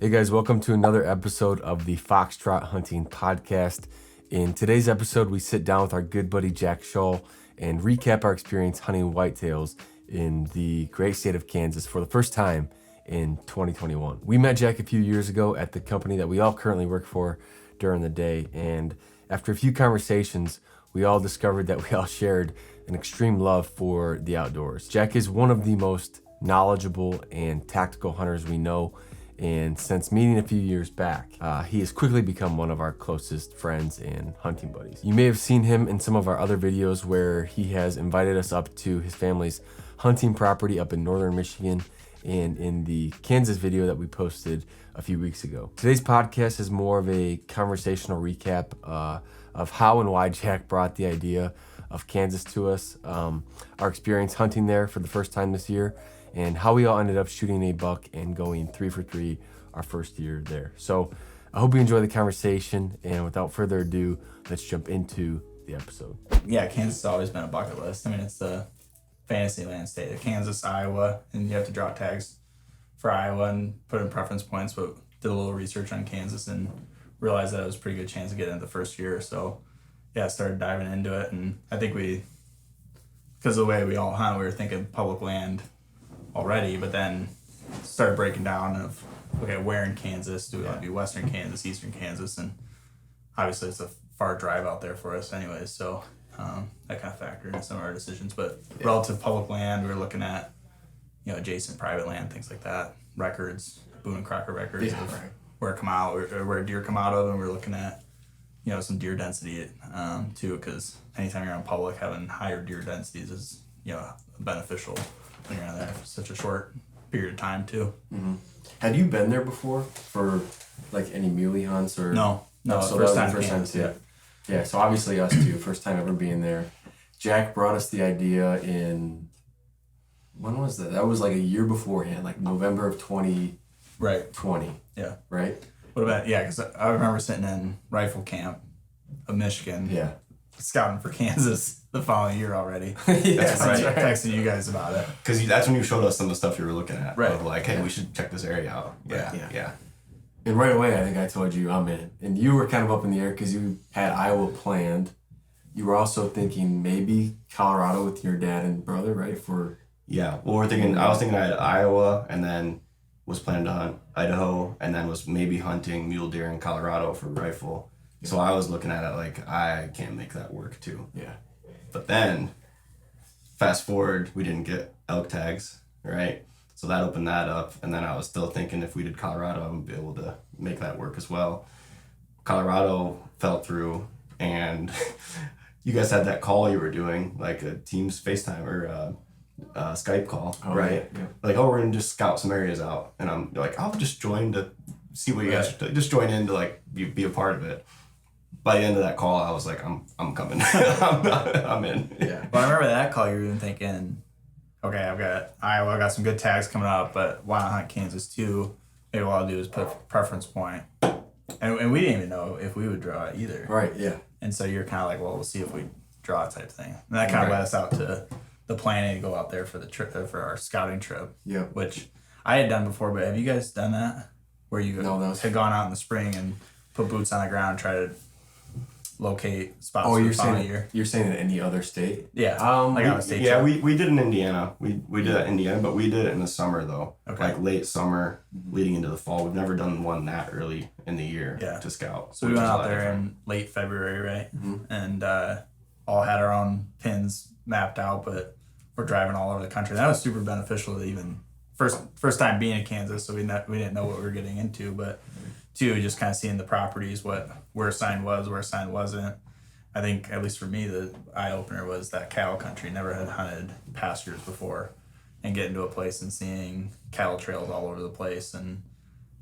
Hey guys, welcome to another episode of the Foxtrot Hunting Podcast. In today's episode, we sit down with our good buddy Jack Shull and recap our experience hunting whitetails in the great state of Kansas for the first time in 2021. We met Jack a few years ago at the company that we all currently work for during the day, and after a few conversations, we all discovered that we all shared an extreme love for the outdoors. Jack is one of the most knowledgeable and tactical hunters we know, and since meeting a few years back, he has quickly become one of our closest friends and hunting buddies. You may have seen him in some of our other videos where he has invited us up to his family's hunting property up in northern Michigan, and in the Kansas video that we posted a few weeks ago. Today's podcast is more of a conversational recap of how and why Jack brought the idea of Kansas to us, our experience hunting there for the first time this year, and how we all ended up shooting a buck and going 3 for 3 our first year there. So I hope you enjoy the conversation, and without further ado, let's jump into the episode. Yeah, Kansas has always been a bucket list. I mean, it's the fantasy land state of Kansas, Iowa, and you have to draw tags for Iowa and put in preference points, but did a little research on Kansas and realized that it was a pretty good chance to get into the first year. So yeah, I started diving into it, and I think because of the way we all hunt, we were thinking public land already, but then started breaking down of, okay, where in Kansas do we want to do? Western Kansas, Eastern Kansas, and obviously it's a far drive out there for us anyways, so that kind of factored into some of our decisions. But relative public land, we were looking at, adjacent private land, things like that, records, Boone and Crocker records of where come out, or where deer come out of, and we're looking at some deer density too, because anytime you're on public, having higher deer densities is beneficial when you're on there for such a short period of time too. Mm-hmm. Had you been there before for like any muley hunts or? No, So first that was time. the first time too. Yeah, so obviously us too, first time ever being there. Jack brought us the idea in, when was that? That was like a year beforehand, like November of 2020. Right. Yeah. Right? What about, because I remember sitting in rifle camp of Michigan. Yeah. Scouting for Kansas the following year already. That's I right. texted you guys about it. Because that's when you showed us some of the stuff you were looking at. Right. Of like, hey, we should check this area out. Yeah. And right away, I think I told you I'm in. And you were kind of up in the air because you had Iowa planned. You were also thinking maybe Colorado with your dad and brother, right? Yeah. Well, I was thinking I had Iowa, and then was planning to hunt Idaho, and then was maybe hunting mule deer in Colorado for rifle. Yeah. So I was looking at it like, I can't make that work too. Yeah. But then, fast forward, we didn't get elk tags, right? So that opened that up, and then I was still thinking if we did Colorado, I would be able to make that work as well. Colorado fell through, and you guys had that call you were doing, like a Teams FaceTime or Skype call, right? Yeah. Like, we're gonna just scout some areas out, and I'm like, I'll just join to see what you guys just join in to like be a part of it. By the end of that call, I was like, I'm coming. I'm in. Yeah. But I remember that call, you were even thinking, okay, I've got Iowa, I got some good tags coming up, but why not hunt Kansas too? Maybe what I'll do is put preference point. And we didn't even know if we would draw it either. Right, yeah. And so you're kind of like, well, we'll see if we draw it type thing. And that kind of led us out to the planning to go out there for the trip, for our scouting trip. Yeah. Which I had done before, but have you guys done that? Where you had gone out in the spring and put boots on the ground and try to locate spots for the following year? You're saying in any other state? Yeah. Like out of state. Yeah, we did in Indiana. We did it in Indiana, but we did it in the summer though. Okay. Like late summer, leading into the fall. We've never done one that early in the year to scout. So we went out there in late February, right? Mm-hmm. And all had our own pins mapped out, but we're driving all over the country. That was super beneficial to even first time being in Kansas, so we didn't know what we were getting into, but two, just kind of seeing the properties, where a sign was, where a sign wasn't. I think, at least for me, the eye-opener was that cattle country. Never had hunted pastures before, and getting to a place and seeing cattle trails all over the place, and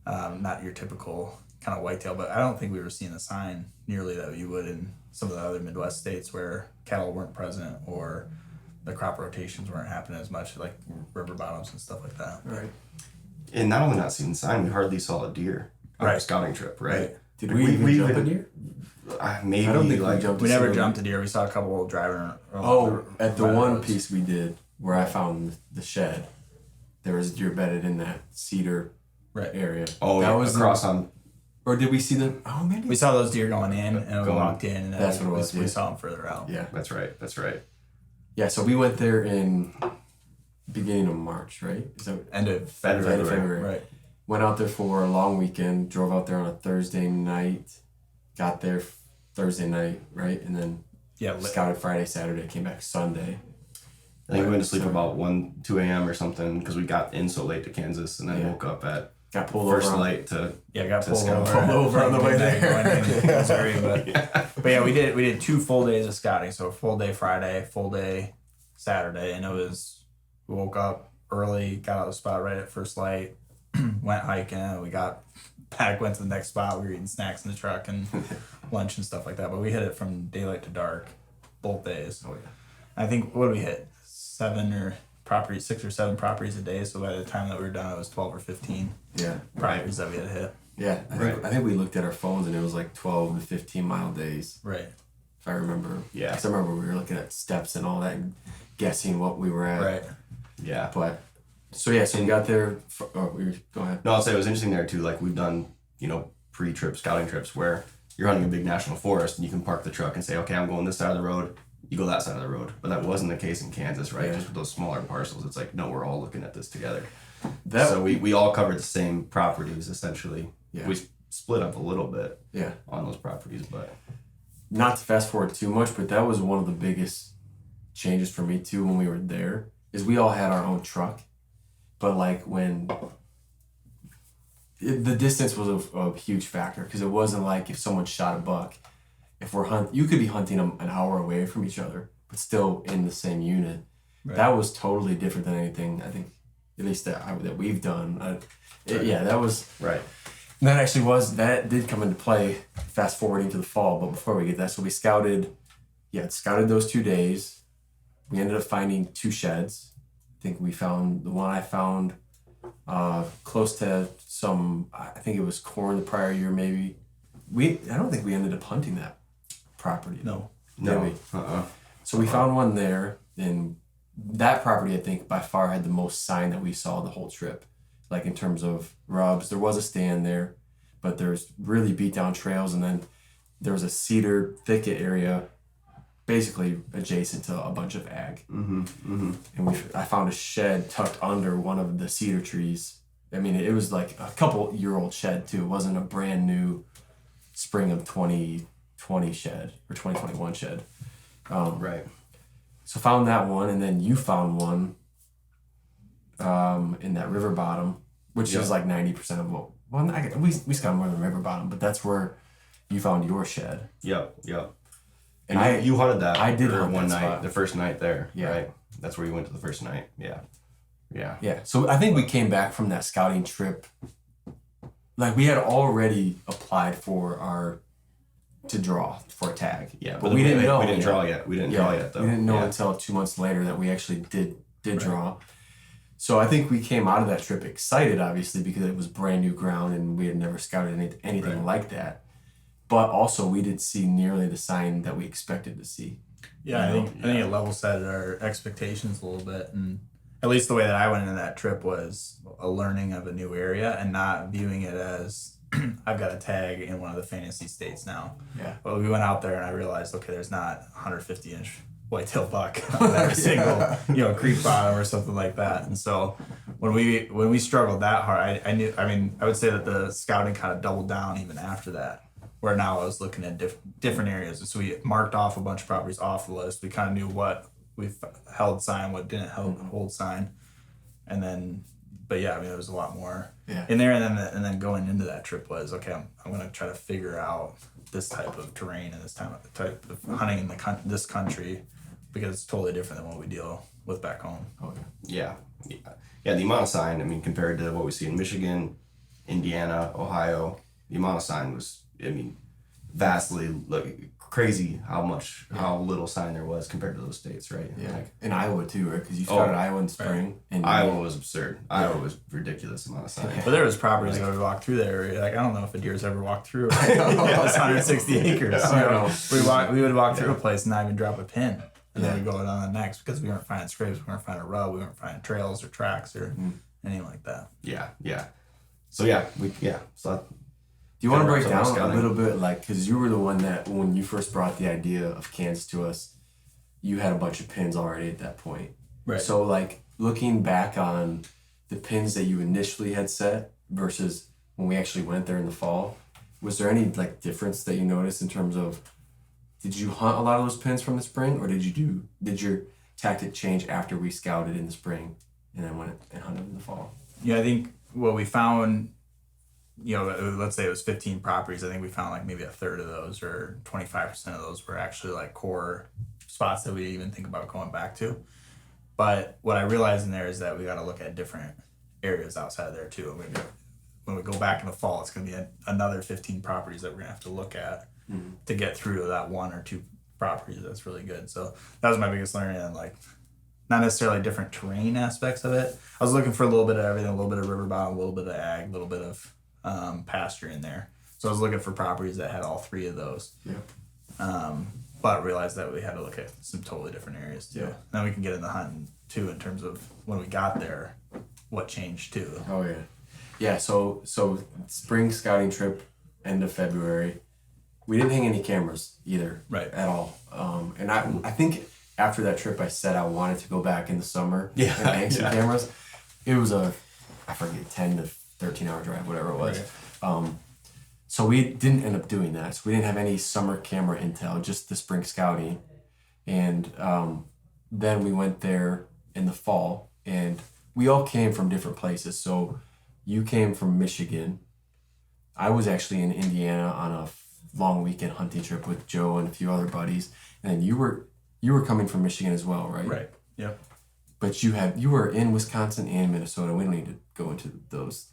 not your typical kind of whitetail, but I don't think we were seeing a sign nearly that you would in some of the other Midwest states where cattle weren't present or the crop rotations weren't happening as much, like river bottoms and stuff like that. Right. And not only not seeing the sign, we hardly saw a deer on our scouting trip, right? Did we even jump a deer? Maybe. I don't think we jumped. We never jumped a deer. We saw a couple driving. At the one piece we did where I found the shed, there was a deer bedded in that cedar area. Oh, that yeah, was across on. Or did we see them? Oh, maybe. We saw those deer going in, and we walked in, and That's what it was, we yeah. saw them further out. Yeah. That's right. Yeah, so we went there in beginning of March, right? Is that End of February? Right. Went out there for a long weekend. Drove out there on a Thursday night. Got there Thursday night, right, and then scouted Friday, Saturday. Came back Sunday. I think we went to sleep about 2 a.m. or something because we got in so late to Kansas, and then woke up at got pulled first over light to got to pulled scout. over on the way there. Missouri, but yeah, we did 2 full days of scouting. So full day Friday, full day Saturday, and we woke up early, got out of the spot right at first light, went hiking. We got back, went to the next spot. We were eating snacks in the truck and lunch and stuff like that. But we hit it from daylight to dark, both days. Oh yeah. I think what did we hit? 6 or 7 properties a day. So by the time that we were done, it was 12 or 15 properties that we had hit. Yeah, I think we looked at our phones and it was like 12 to 15 mile days. Right. If I remember. Yeah. Because I remember we were looking at steps and all that and guessing what we were at. Right. Yeah. But, so we got there. Go ahead. No, I'll say it was interesting there too. Like we've done, pre-trip scouting trips where you're hunting a big national forest and you can park the truck and say, okay, I'm going this side of the road. You go that side of the road. But that wasn't the case in Kansas, right? Yeah. Just with those smaller parcels, it's like, no, we're all looking at this together. So we all covered the same properties essentially. Yeah. We split up a little bit Yeah. on those properties, but Not to fast forward too much, but that was one of the biggest changes for me too when we were there, is we all had our own truck. But like the distance was a huge factor, because it wasn't like if someone shot a buck, if you could be hunting them an hour away from each other, but still in the same unit. Right. That was totally different than anything, I think, at least that we've done. That was right. that did come into play fast forwarding to the fall. But before we get that, so we scouted those 2 days. We ended up finding 2 sheds. I think we found the one I found close to some, I think it was corn the prior year maybe. I don't think we ended up hunting that property. No. Maybe. So we found one there, and that property I think by far had the most sign that we saw the whole trip. Like in terms of rubs, there was a stand there, but there's really beat down trails, and then there was a cedar thicket area basically adjacent to a bunch of ag. And I found a shed tucked under one of the cedar trees. I mean, it was like a couple-year-old shed too. It wasn't a brand new spring of 2020 shed or 2021 shed. Right. So found that one, and then you found one in that river bottom, which is like 90% of what. Well, we scouted more than river bottom, but that's where you found your shed. Yep. And you hunted that. I did hunt one that night, spot. the first night there. Yeah. Right. That's where you went to the first night. Yeah. Yeah. So I think we came back from that scouting trip. Like we had already applied to draw for a tag. Yeah, but we didn't know. We didn't draw yet. We didn't draw yet though. We didn't know until 2 months later that we actually did draw. So I think we came out of that trip excited, obviously, because it was brand new ground and we had never scouted anything like that. But also we did see nearly the sign that we expected to see. Yeah, I think it level set our expectations a little bit, and at least the way that I went into that trip was a learning of a new area and not viewing it as I've got a tag in one of the fantasy states now. Yeah. But we went out there and I realized, okay, there's not 150-inch whitetail buck on every single creek bottom or something like that. And so when we struggled that hard, I would say that the scouting kind of doubled down even after that, where now I was looking at different areas. So we marked off a bunch of properties off the list. We kind of knew what we held sign, what didn't hold sign, and then, but yeah, I mean, there was a lot more in there. And then going into that trip was, okay, I'm going to try to figure out this type of terrain and this type of hunting in this country, because it's totally different than what we deal with back home. Yeah. The amount of sign, I mean, compared to what we see in Michigan, Indiana, Ohio, the amount of sign was, I mean, vastly crazy how little sign there was compared to those states, right? Yeah. Like in Iowa too, right? Because you started Iowa in spring. And Iowa was absurd. Iowa was ridiculous amount of sign. But there was properties that would walk through there. Like, I don't know if a deer's ever walked through. It's 160 acres. We would walk through a place and not even drop a pin. And then we'd go on the next, because we weren't finding scrapes, we weren't finding rub, we weren't finding trails or tracks or anything like that. Yeah. So so Do you want to break So down a scouting. little bit, like, because you were the one that, when you first brought the idea of cans to us, you had a bunch of pins already at that point. Right. So, like, looking back on the pins that you initially had set versus when we actually went there in the fall, was there any, like, difference that you noticed in terms of, did you hunt a lot of those pins from the spring, or did your tactic change after we scouted in the spring and then went and hunted in the fall? Yeah, I think what we found, let's say it was 15 properties. I think we found like maybe a third of those or 25% of those were actually like core spots that we didn't even think about going back to. But what I realized in there is that we got to look at different areas outside of there too. And when we go back in the fall, it's going to be another 15 properties that we're going to have to look at to get through to that one or two properties. That's really good. So that was my biggest learning, and like not necessarily different terrain aspects of it. I was looking for a little bit of everything, a little bit of river bottom, a little bit of ag, a little bit of pasture in there. So I was looking for properties that had all three of those. Yeah. But realized that we had to look at some totally different areas too. Yeah. Then we can get into hunting too in terms of when we got there, what changed too. Oh yeah. Yeah, so spring scouting trip, end of February. We didn't hang any cameras either. Right. At all. And I think after that trip I said I wanted to go back in the summer and hang some cameras. It was I forget, 10 to 13 hour drive, whatever it was. Right. So we didn't end up doing that. So we didn't have any summer camera intel, just the spring scouting. And then we went there in the fall, and we all came from different places. So you came from Michigan. I was actually in Indiana on a long weekend hunting trip with Joe and a few other buddies. And then you were coming from Michigan as well, right? Right. Yep. But you were in Wisconsin and Minnesota. We don't need to go into those.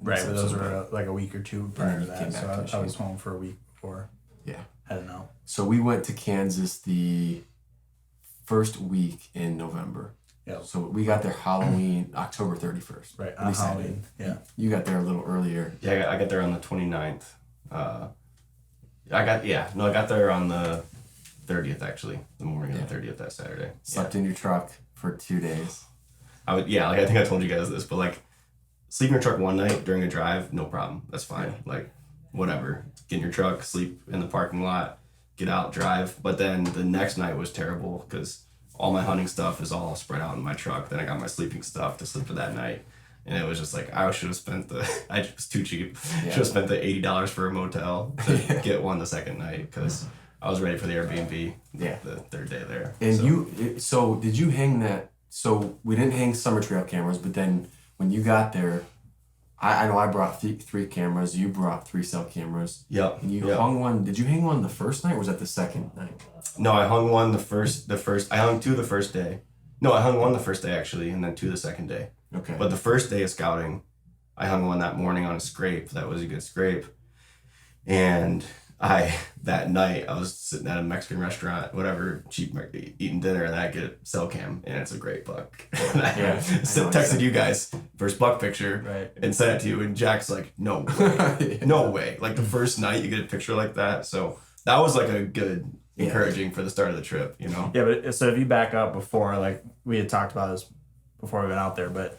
Right, but those were like a week or two prior to that. So I was home for a week before. Yeah. Heading out. So we went to Kansas the first week in November. Yeah. So we got there Halloween, October 31st. Right, on Halloween. Yeah. You got there a little earlier. Yeah, I got there on the 29th. I got there on the 30th actually, the morning of the 30th that Saturday. Slept in your truck for 2 days. I think I told you guys this, but like sleep in your truck one night during a drive, no problem. That's fine. Yeah. Like whatever. Get in your truck, sleep in the parking lot, get out, drive. But then the next night was terrible because all my hunting stuff is all spread out in my truck. Then I got my sleeping stuff to sleep for that night. And it was just like, I should have spent I was too cheap. Yeah. Should have spent the $80 for a motel to get one the second night because I was ready for the Airbnb the third day there. And so did you hang that? So we didn't hang summer trail cameras, but then when you got there, I know I brought three cameras. You brought 3 cell cameras. Yep. And you hung one. Did you hang one the first night, or was that the second night? No, I hung one the first. I hung 2 the first day. No, I hung 1 the first day actually, and then 2 the second day. Okay. But the first day of scouting, I hung one that morning on a scrape. That was a good scrape. And that night, I was sitting at a Mexican restaurant, whatever, cheap, eating dinner, and I get a cell cam, and it's a great buck. Texted you guys, first buck picture, and sent it to you, and Jack's like, no way. No way. Like the first night you get a picture like that. So that was like a good, encouraging for the start of the trip, you know? Yeah, but so if you back up before, like we had talked about this before we went out there, but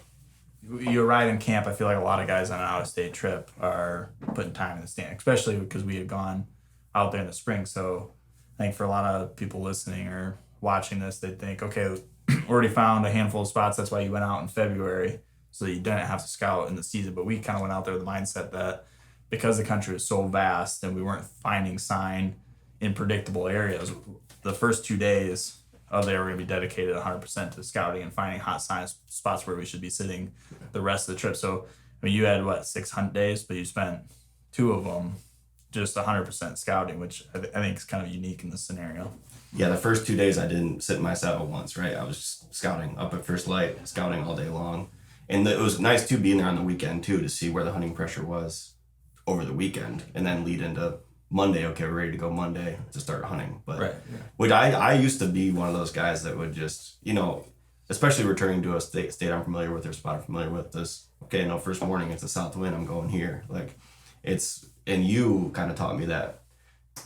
you arrive in camp, I feel like a lot of guys on an out-of-state trip are putting time in the stand, especially because we had gone out there in the spring. So I think for a lot of people listening or watching this, they'd think, okay, already found a handful of spots. That's why you went out in February, so that you didn't have to scout in the season. But we kind of went out there with the mindset that because the country was so vast and we weren't finding sign in predictable areas, the first 2 days of there were going to be dedicated 100% to scouting and finding hot sign spots where we should be sitting the rest of the trip. So, I mean, you had 6 hunt days, but you spent 2 of them just 100% scouting, which I think is kind of unique in this scenario. Yeah, the first 2 days I didn't sit in my saddle once, right? I was just scouting up at first light, scouting all day long. And it was nice too being there on the weekend too to see where the hunting pressure was over the weekend and then lead into Monday. Okay, we're ready to go Monday to start hunting. But which I used to be one of those guys that would just, especially returning to a state I'm familiar with or spot I'm familiar with, this, okay, no, first morning it's a south wind, I'm going here. Like and you kind of taught me that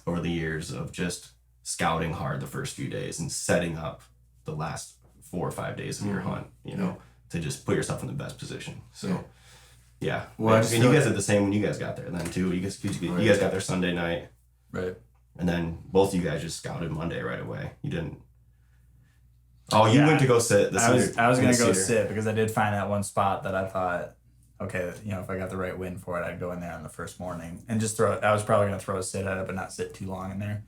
over the years of just scouting hard the first few days and setting up the last 4 or 5 days of your hunt, to just put yourself in the best position. So Yeah. Well, I I just mean, feel you guys did the same when you guys got there then too. You guys got there Sunday night, Right. and then both of you guys just scouted Monday right away. You didn't. Oh, you Yeah. went to go sit. I was gonna go sit because I did find that one spot that I thought, okay, if I got the right wind for it, I'd go in there on the first morning and just throw. I was probably gonna throw a sit at it, but not sit too long in there.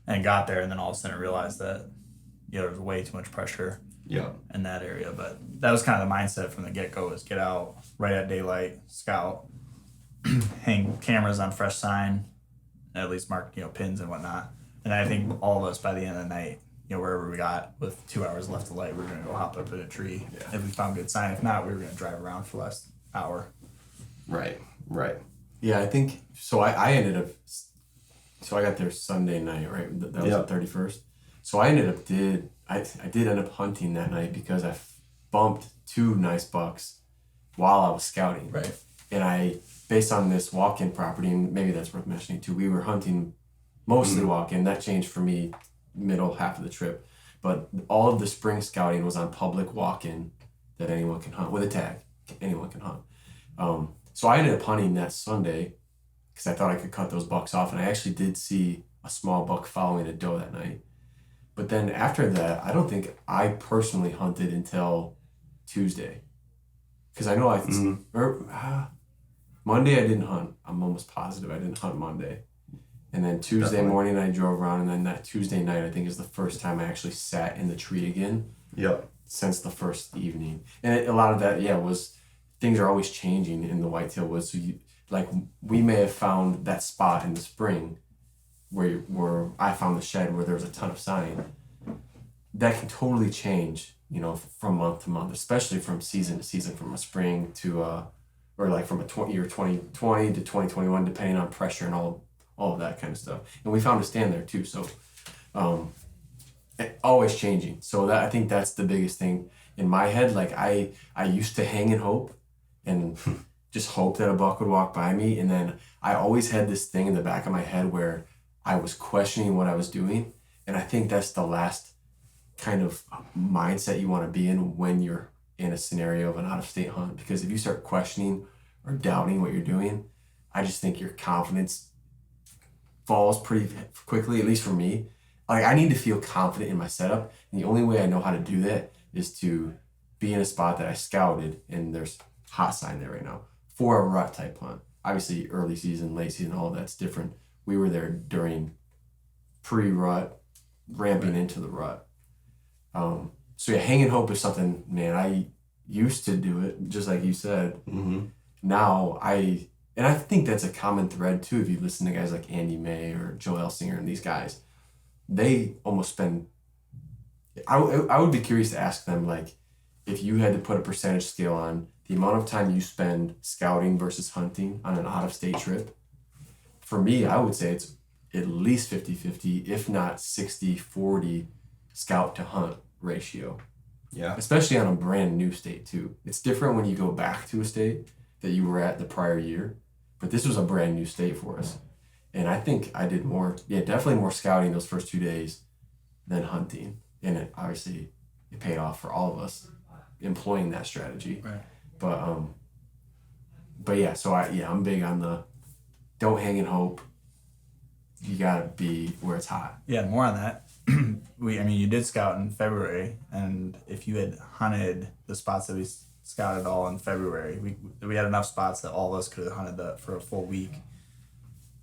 And got there, and then all of a sudden I realized that there was way too much pressure. Yeah. In that area, but that was kind of the mindset from the get go: is get out right at daylight, scout, hang cameras on fresh sign, at least mark pins and whatnot. And I think all of us by the end of the night, wherever we got with 2 hours left of light, we were gonna go hop up in a tree if we found good sign. If not, we were gonna drive around for the last hour. Right. Yeah, I think so. I ended up. So I got there Sunday night, right? That was the 31st. So I ended up I did end up hunting that night because I bumped 2 nice bucks while I was scouting. Right. And based on this walk-in property, and maybe that's worth mentioning too, we were hunting mostly walk-in. That changed for me middle half of the trip. But all of the spring scouting was on public walk-in that anyone can hunt with a tag. Anyone can hunt. So I ended up hunting that Sunday because I thought I could cut those bucks off. And I actually did see a small buck following a doe that night. But then after that, I don't think I personally hunted until Tuesday. Because I know Monday I didn't hunt. I'm almost positive I didn't hunt Monday. And then Tuesday morning I drove around, and then that Tuesday night I think is the first time I actually sat in the tree again. Yep. Since the first evening. And a lot of that, was things are always changing in the whitetail woods. So we may have found that spot in the spring where I found the shed where there was a ton of sign. That can totally change, from month to month, especially from season to season, from a spring to or like from year 2020 to 2021, depending on pressure and all of that kind of stuff. And we found a stand there too, so always changing. So I think that's the biggest thing in my head. Like I used to hang and hope and just hope that a buck would walk by me, and then I always had this thing in the back of my head where I was questioning what I was doing. And I think that's the last kind of mindset you want to be in when you're in a scenario of an out-of-state hunt. Because if you start questioning or doubting what you're doing, I just think your confidence falls pretty quickly, at least for me. Like, I need to feel confident in my setup. And the only way I know how to do that is to be in a spot that I scouted, and there's hot sign there right now for a rut type hunt. Obviously, early season, late season, all of that's different. We were there during pre-rut, ramping into the rut. So yeah, hang and hope is something, man, I used to do it, just like you said. Mm-hmm. Now and I think that's a common thread too, if you listen to guys like Andy May or Joe Elsinger and these guys, they almost spend, I would be curious to ask them, like, if you had to put a percentage scale on the amount of time you spend scouting versus hunting on an out-of-state trip. For me, I would say it's at least 50-50, if not 60-40 scout to hunt ratio. Yeah. Especially on a brand new state too. It's different when you go back to a state that you were at the prior year, but this was a brand new state for us. And I think I did definitely more scouting those first 2 days than hunting. And it paid off for all of us employing that strategy. Right. But yeah, so I'm big on the don't hang and hope. You gotta be where it's hot. Yeah, more on that. You did scout in February, and if you had hunted the spots that we scouted all in February, we had enough spots that all of us could have hunted that for a full week.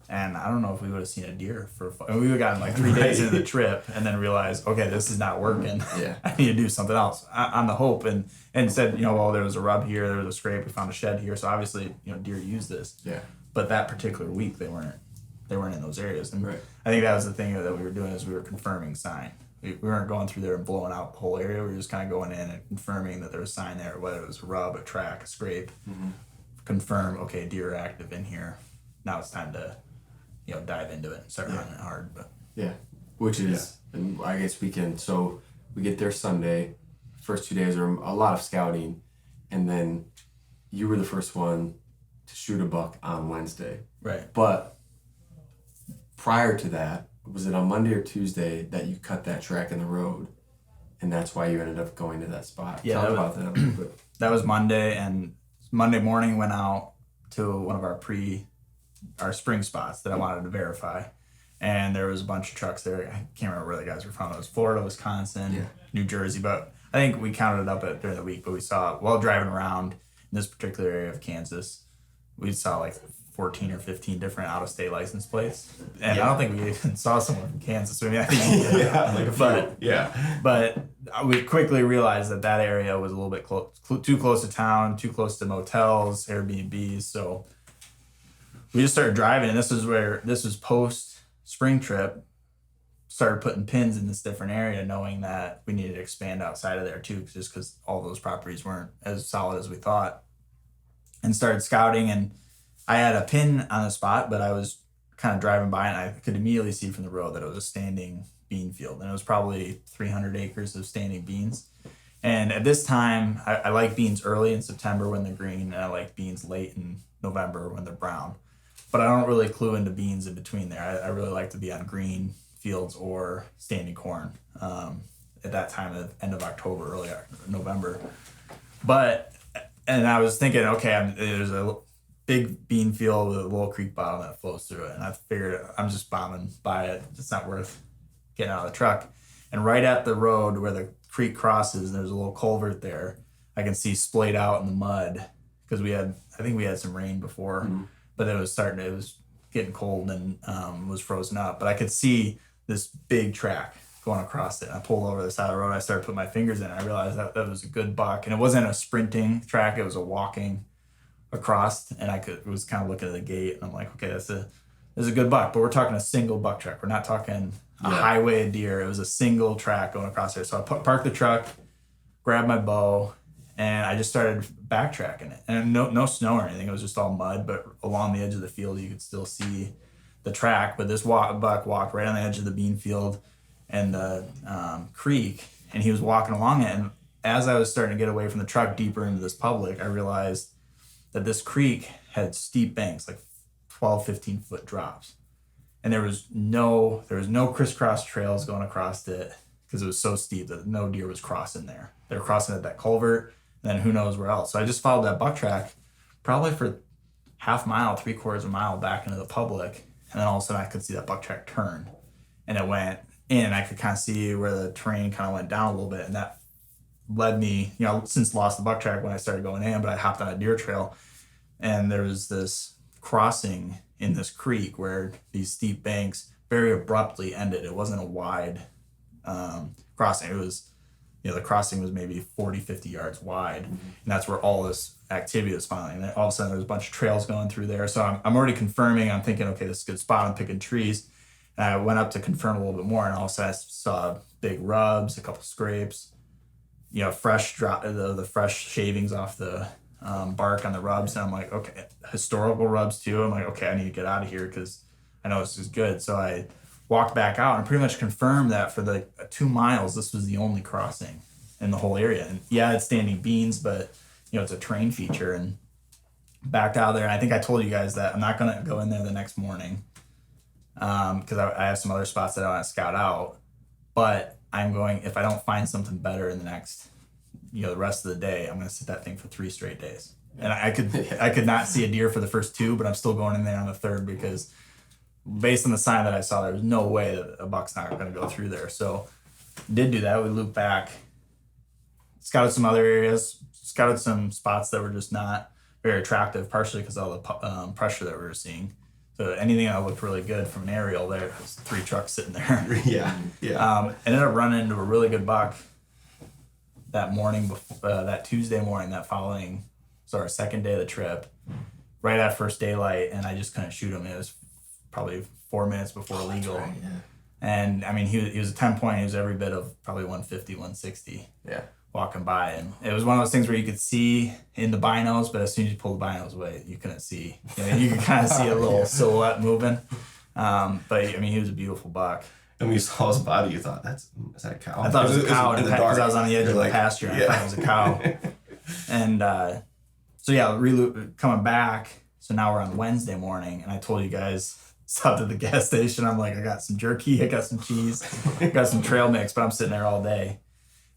And I don't know if we would have seen a deer we would have gotten like 3 days into the trip and then realized, okay, this is not working. Yeah. I need to do something else on the hope. And said, well, there was a rub here, there was a scrape, we found a shed here. So obviously, deer use this. Yeah. But that particular week, they weren't in those areas. And right. I think that was the thing that we were doing, is we were confirming sign. We weren't going through there and blowing out the whole area. We were just kind of going in and confirming that there was sign there, whether it was a rub, a track, a scrape. Mm-hmm. Confirm, okay, deer are active in here. Now it's time to dive into it and start running it hard. But which is, and I guess we get there Sunday. First 2 days are a lot of scouting, and then you were the first one to shoot a buck on Wednesday. Right. But prior to that, was it on Monday or Tuesday that you cut that track in the road, and that's why you ended up going to that spot? Yeah, Talk about that a little bit. That was Monday, and Monday morning went out, to one of our spring spots that I wanted to verify. And there was a bunch of trucks there. I can't remember where the guys were from. It was Florida, Wisconsin, New Jersey. But I think we counted it up during the week. But we saw, while driving around in this particular area of Kansas, we saw like 14 or 15 different out-of-state license plates. And I don't think we even saw someone from Kansas. I mean, I think but we quickly realized that area was a little bit too close to town, too close to motels, Airbnbs. So we just started driving, and this was post spring trip. Started putting pins in this different area, knowing that we needed to expand outside of there too, just because all those properties weren't as solid as we thought. And started scouting, and I had a pin on the spot, but I was kind of driving by, and I could immediately see from the road that it was a standing bean field, and it was probably 300 acres of standing beans. And at this time, I like beans early in September when they're green, and I like beans late in November when they're brown. But I don't really clue into beans in between there. I really like to be on green fields or standing corn at that time of end of October, early November. And I was thinking, okay, there's a big bean field with a little creek bottom that flows through it. And I figured I'm just bombing by it. It's not worth getting out of the truck. And right at the road where the creek crosses, there's a little culvert there. I can see splayed out in the mud because I think we had some rain before. Mm-hmm. But it was getting cold and was frozen up. But I could see this big track going across it. I pulled over the side of the road. I started putting my fingers in it. I realized that was a good buck. And it wasn't a sprinting track. It was a walking across. And I was kind of looking at the gate. And I'm like, okay, this is a good buck. But we're talking a single buck track. We're not talking a highway of deer. It was a single track going across there. So I parked the truck, grabbed my bow, and I just started backtracking it. And no snow or anything. It was just all mud. But along the edge of the field, you could still see the track. But this buck walked right on the edge of the bean field and the creek. And he was walking along it. And as I was starting to get away from the truck deeper into this public, I realized that this creek had steep banks, like 12, 15-foot drops. And there was no crisscross trails going across it because it was so steep that no deer was crossing there. They were crossing at that culvert. Then who knows where else. So I just followed that buck track probably for half mile, 3/4 of a mile back into the public. And then all of a sudden I could see that buck track turn. And it went in, and I could kind of see where the terrain kind of went down a little bit. And that led me, since lost the buck track when I started going in, but I hopped on a deer trail. And there was this crossing in this creek where these steep banks very abruptly ended. It wasn't a wide crossing. It was, the crossing was maybe 40, 50 yards wide. And that's where all this activity was finally. And all of a sudden there was a bunch of trails going through there. So I'm already confirming. I'm thinking, okay, this is a good spot. I'm picking trees. And I went up to confirm a little bit more. And all of a sudden I saw big rubs, a couple scrapes, fresh the fresh shavings off the bark on the rubs. And I'm like, okay, historical rubs too. I'm like, okay, I need to get out of here because I know this is good. So I walked back out and pretty much confirmed that for the 2 miles, this was the only crossing in the whole area. And yeah, it's standing beans, but it's a terrain feature. And backed out of there. And I think I told you guys that I'm not going to go in there the next morning because I have some other spots that I want to scout out. But I'm going, if I don't find something better in the next, the rest of the day, I'm going to sit that thing for 3 straight days. And I could not see a deer for the first 2, but I'm still going in there on the 3rd because based on the sign that I saw, there was no way that a buck's not going to go through there. So did do that. We looped back, scouted some other areas, scouted some spots that were just not very attractive, partially because of all the pressure that we were seeing. So anything that looked really good from an aerial, there was 3 trucks sitting there. Yeah. Ended up running into a really good buck that morning, that Tuesday morning, that following, so our second day of the trip, right at first daylight, and I just couldn't shoot him. It was probably 4 minutes before legal. Right, yeah. And I mean, he was a 10-point. He was every bit of probably 150, 160. Yeah. Walking by, and it was one of those things where you could see in the binos, but as soon as you pull the binos away, you couldn't see. You could kind of see a little silhouette moving. But I mean, he was a beautiful buck. And when you saw his body, you thought, is that a cow? I thought it was a cow because I was on the edge of the pasture. And I thought it was a cow. And so yeah, coming back. So now we're on Wednesday morning, and I told you guys, stopped at the gas station. I'm like, I got some jerky, I got some cheese, I got some trail mix, but I'm sitting there all day.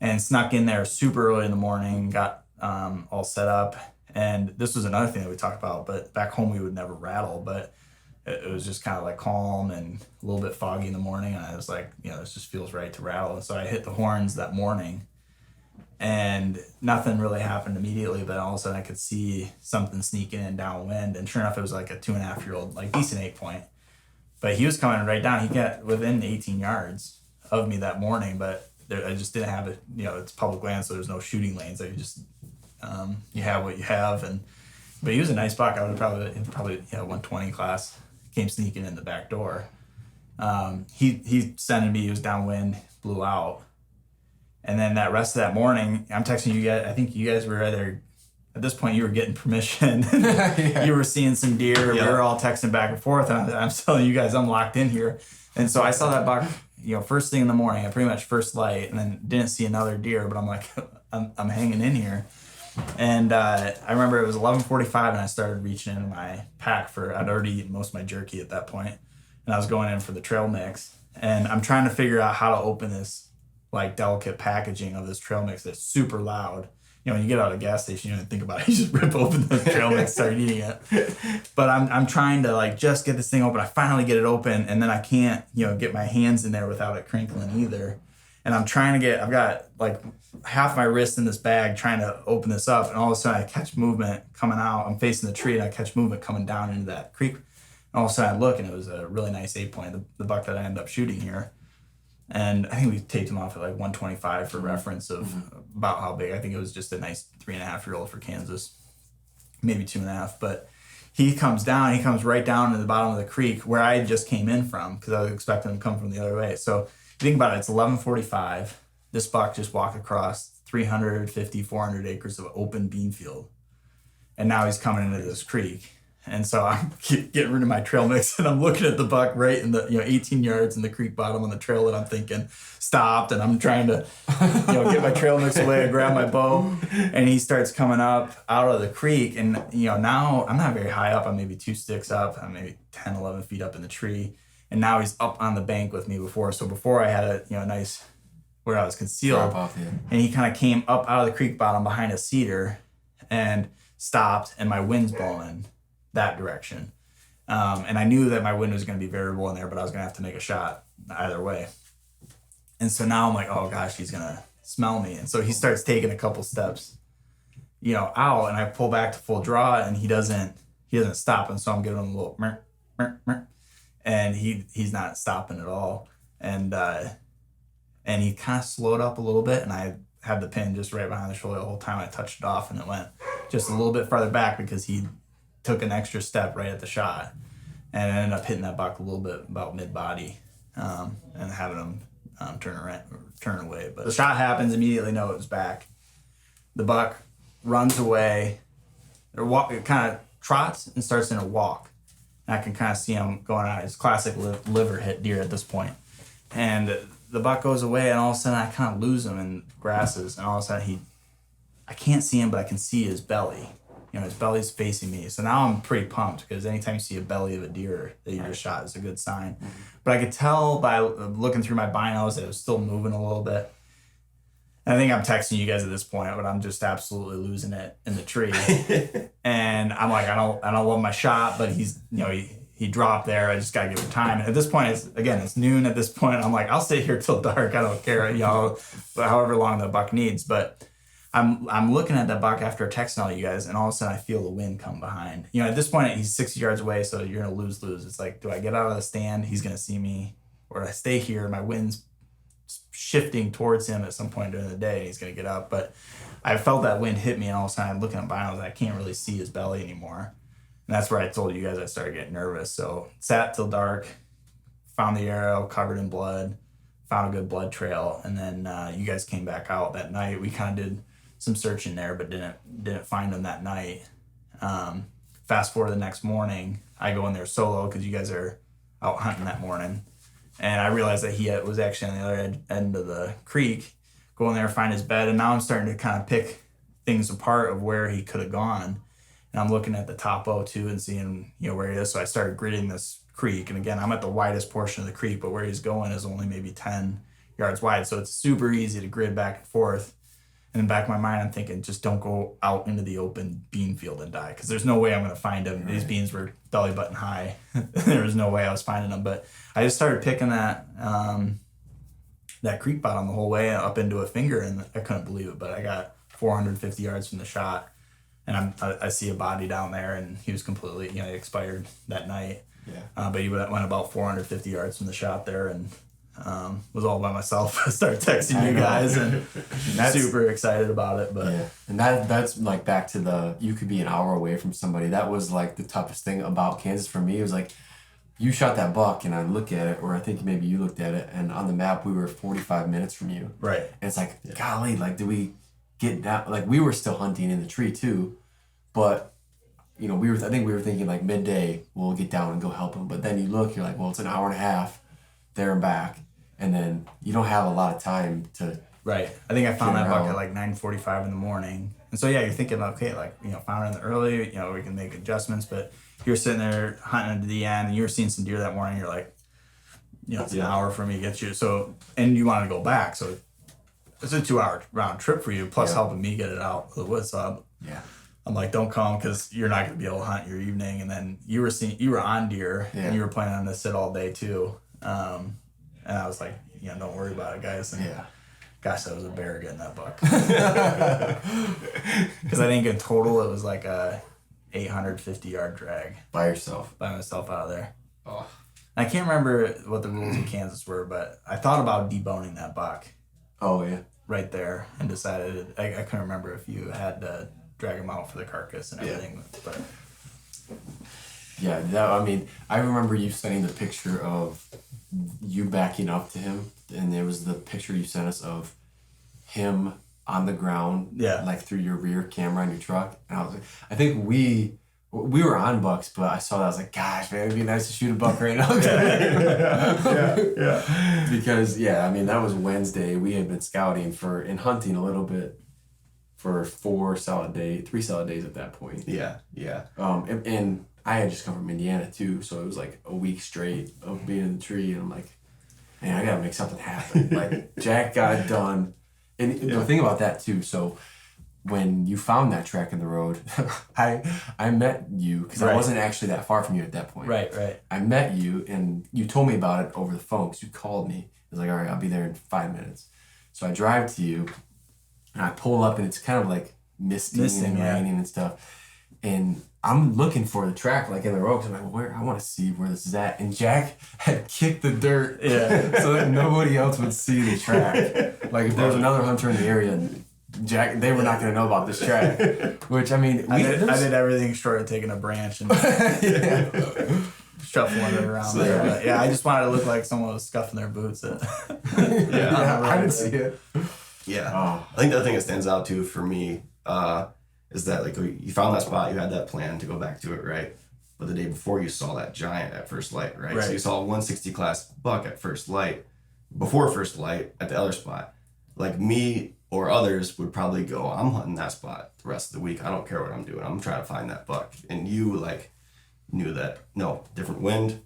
And snuck in there super early in the morning, got all set up, And this was another thing that we talked about, but back home we would never rattle, but it was just kind of like calm and a little bit foggy in the morning. And I was like, this just feels right to rattle. And so I hit the horns that morning, and nothing really happened immediately, but all of a sudden I could see something sneaking in downwind. And sure enough, it was like a 2.5-year-old, like decent 8-point. But he was coming right down. He got within 18 yards of me that morning, but I just didn't have it. It's public land, so there's no shooting lanes. I just, you have what you have. But he was a nice buck. I would probably 120 class. Came sneaking in the back door. He sending me. He was downwind, blew out. And then that rest of that morning, I'm texting you guys. I think you guys were either, at this point, you were getting permission. Yeah. You were seeing some deer. Yeah. We were all texting back and forth. And I'm telling you guys, I'm locked in here. And so I saw that buck, first thing in the morning, pretty much first light, and then didn't see another deer. But I'm like, I'm hanging in here. And I remember it was 11:45, and I started reaching into my pack I'd already eaten most of my jerky at that point, and I was going in for the trail mix. And I'm trying to figure out how to open this like delicate packaging of this trail mix that's super loud. When you get out of a gas station, you don't think about it. You just rip open the trail mix, start eating it. But I'm trying to like just get this thing open. I finally get it open, and then I can't, get my hands in there without it crinkling either. And I'm trying to I've got like half my wrist in this bag trying to open this up, and all of a sudden I catch movement coming out. I'm facing the tree, and I catch movement coming down into that creek. And all of a sudden I look, and it was a really nice 8-point, the buck that I ended up shooting here. And I think we taped him off at like 125 for reference of about how big. I think it was just a nice 3.5-year-old for Kansas, maybe 2.5. But he comes right down to the bottom of the creek where I just came in from, because I was expecting him to come from the other way. So think about it, it's 11:45. This buck just walked across 350, 400 acres of open bean field. And now he's coming into this creek. And so I'm getting rid of my trail mix, and I'm looking at the buck right in the 18 yards in the creek bottom on the trail, and I'm thinking stopped, and I'm trying to get my trail mix away and grab my bow, and he starts coming up out of the creek. And now I'm not very high up. I'm maybe 2 sticks up. I'm maybe 10, 11 feet up in the tree, and now he's up on the bank with me before. So before I had a nice where I was concealed, and he kind of came up out of the creek bottom behind a cedar and stopped, and my wind's blowing that direction. And I knew that my wind was going to be variable in there, but I was going to have to make a shot either way. And so now I'm like, oh gosh, he's going to smell me. And so he starts taking a couple steps, out, and I pull back to full draw, and he doesn't stop. And so I'm giving him a little mer, mer, mer, and he's not stopping at all. And he kind of slowed up a little bit, and I had the pin just right behind the shoulder the whole time. I touched it off, and it went just a little bit farther back because he took an extra step right at the shot, and I ended up hitting that buck a little bit about mid-body, and having him turn away. But the shot happens, immediately know it was back. The buck runs away, it kind of trots and starts in a walk. And I can kind of see him going out. It's classic liver hit deer at this point. And the buck goes away, and all of a sudden I kind of lose him in grasses, and all of a sudden I can't see him, but I can see his belly. His belly's facing me. So now I'm pretty pumped, because anytime you see a belly of a deer that you just shot is a good sign. Mm-hmm. But I could tell by looking through my binos that it was still moving a little bit. And I think I'm texting you guys at this point, but I'm just absolutely losing it in the tree. And I'm like, I don't love my shot, but he's, he dropped there. I just got to give him time. And at this point, it's noon at this point. I'm like, I'll stay here till dark. I don't care, however long the buck needs. But I'm looking at that buck after texting all you guys, and all of a sudden I feel the wind come behind. At this point he's 60 yards away, so you're gonna lose. It's like, do I get out of the stand? He's gonna see me, or do I stay here? My wind's shifting towards him at some point during the day, and he's gonna get up. But I felt that wind hit me, and all of a sudden I'm looking at binos, and I can't really see his belly anymore. And that's where I told you guys I started getting nervous. So sat till dark, found the arrow covered in blood, found a good blood trail, and then you guys came back out that night. We kind of did some searching there, but didn't find them that night. Fast forward the next morning, I go in there solo because you guys are out hunting that morning, and I realized that he was actually on the other end of the creek. Go in there, find his bed, and now I'm starting to kind of pick things apart of where he could have gone. And I'm looking at the topo too and seeing where he is. So I started gridding this creek, and again, I'm at the widest portion of the creek, but where he's going is only maybe 10 yards wide, so it's super easy to grid back and forth. in the back of my mind, I'm thinking, just don't go out into the open bean field and die, because there's no way I'm going to find them. Right. These beans were belly button high. There was no way I was finding them. But I just started picking that creek bottom the whole way up into a finger, and I couldn't believe it. But I got 450 yards from the shot, and I see a body down there, and he was completely, he expired that night. Yeah. But he went about 450 yards from the shot there, and was all by myself. I started texting you guys and super excited about it. But yeah, and that's like back to you could be an hour away from somebody. That was like the toughest thing about Kansas for me. It was like, you shot that buck and I look at it, or I think maybe you looked at it, and on the map we were 45 minutes from you. Right. And it's like, golly, like, did we get down? Like, we were still hunting in the tree too, but I think we were thinking like midday we'll get down and go help him. But then you look, you're like, well, it's an hour and a half there and back. And then you don't have a lot of time to. Right. I think I found that buck at like 9:45 in the morning. And so, you're thinking, okay, like, found it in the early, we can make adjustments. But you're sitting there hunting to the end, and you were seeing some deer that morning. You're like, it's an hour for me to get you. So, and you want to go back. So it's a 2-hour round trip for you, plus helping me get it out of the woods. So I'm like, don't come, because you're not going to be able to hunt your evening. And then you were on deer, and you were planning on to sit all day too. And I was like, don't worry about it, guys. And gosh, that was a bear getting that buck. Because I think in total it was like a 850-yard drag. By yourself? By myself out of there. Oh. I can't remember what the rules in Kansas were, but I thought about deboning that buck. Oh, yeah. Right there, and decided, I couldn't remember if you had to drag him out for the carcass and everything. But I remember you sending the picture of you backing up to him, and there was the picture you sent us of him on the ground, like through your rear camera on your truck. And I was like, I think we were on bucks, but I saw that, I was like, gosh, man, it'd be nice to shoot a buck right now. Because that was Wednesday. We had been scouting and hunting a little bit for 3 solid days at that point. And I had just come from Indiana too, so it was like a week straight of being in the tree, and I'm like, man, I gotta make something happen. Like, Jack got it done. And the thing about that too, so when you found that track in the road, I met you, because I wasn't actually that far from you at that point. Right. I met you, and you told me about it over the phone, because you called me. I was like, all right, I'll be there in 5 minutes. So I drive to you, and I pull up, and it's kind of like misting and raining and stuff. And I'm looking for the track, like, in the road, because I'm like, I want to see where this is at. And Jack had kicked the dirt so that nobody else would see the track. Like, if there was another hunter in the area, Jack, they were not going to know about this track. Which, I did everything short of taking a branch and shuffling it around there. But I just wanted to look like someone was scuffing their boots. I didn't see it. Yeah. Oh. I think the other thing that stands out too for me is that, like, you found that spot, you had that plan to go back to it, right? But the day before, you saw that giant at first light, right? So you saw a 160 class buck at first light, before first light at the other spot. Like, me or others would probably go, I'm hunting that spot the rest of the week. I don't care what I'm doing. I'm trying to find that buck. And you, like, knew that, no, different wind,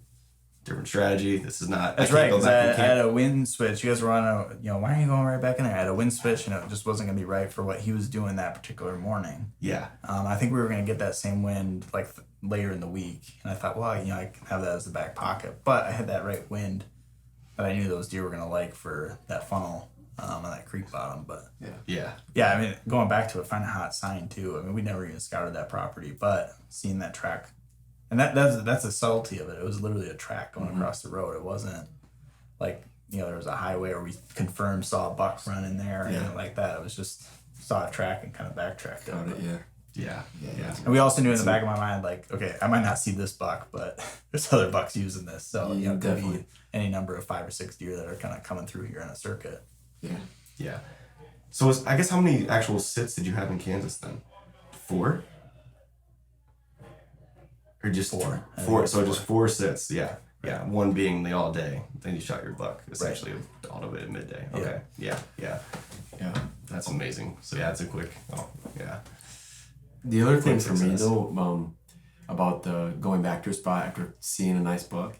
different strategy. This is not. That's right. Because I had a wind switch. You guys were on why are you going right back in there? I had a wind switch, and it just wasn't going to be right for what he was doing that particular morning. Yeah. I think we were going to get that same wind like later in the week, and I thought, well, I can have that as the back pocket. But I had that right wind that I knew those deer were going to like for that funnel on that creek bottom. But yeah. Going back to it, finding a hot sign too. We never even scouted that property, but seeing that track. And that's the subtlety of it. It was literally a track going across the road. It wasn't like, there was a highway where we confirmed saw a buck run in there or anything like that. It was just saw a track and kind of backtracked on it. Yeah. And we also knew in the back of my mind, like, okay, I might not see this buck, but there's other bucks using this. So, it could be any number of 5 or 6 deer that are kind of coming through here in a circuit. Yeah. So I guess how many actual sits did you have in Kansas then? 4? Or just 4? 4. So just 4 sits. Yeah. One being the all day. Then you shot your buck essentially all the way to midday. Okay. Yeah. That's amazing. So it's a quick. Oh yeah. The other thing for me though, about the going back to a spot after seeing a nice buck,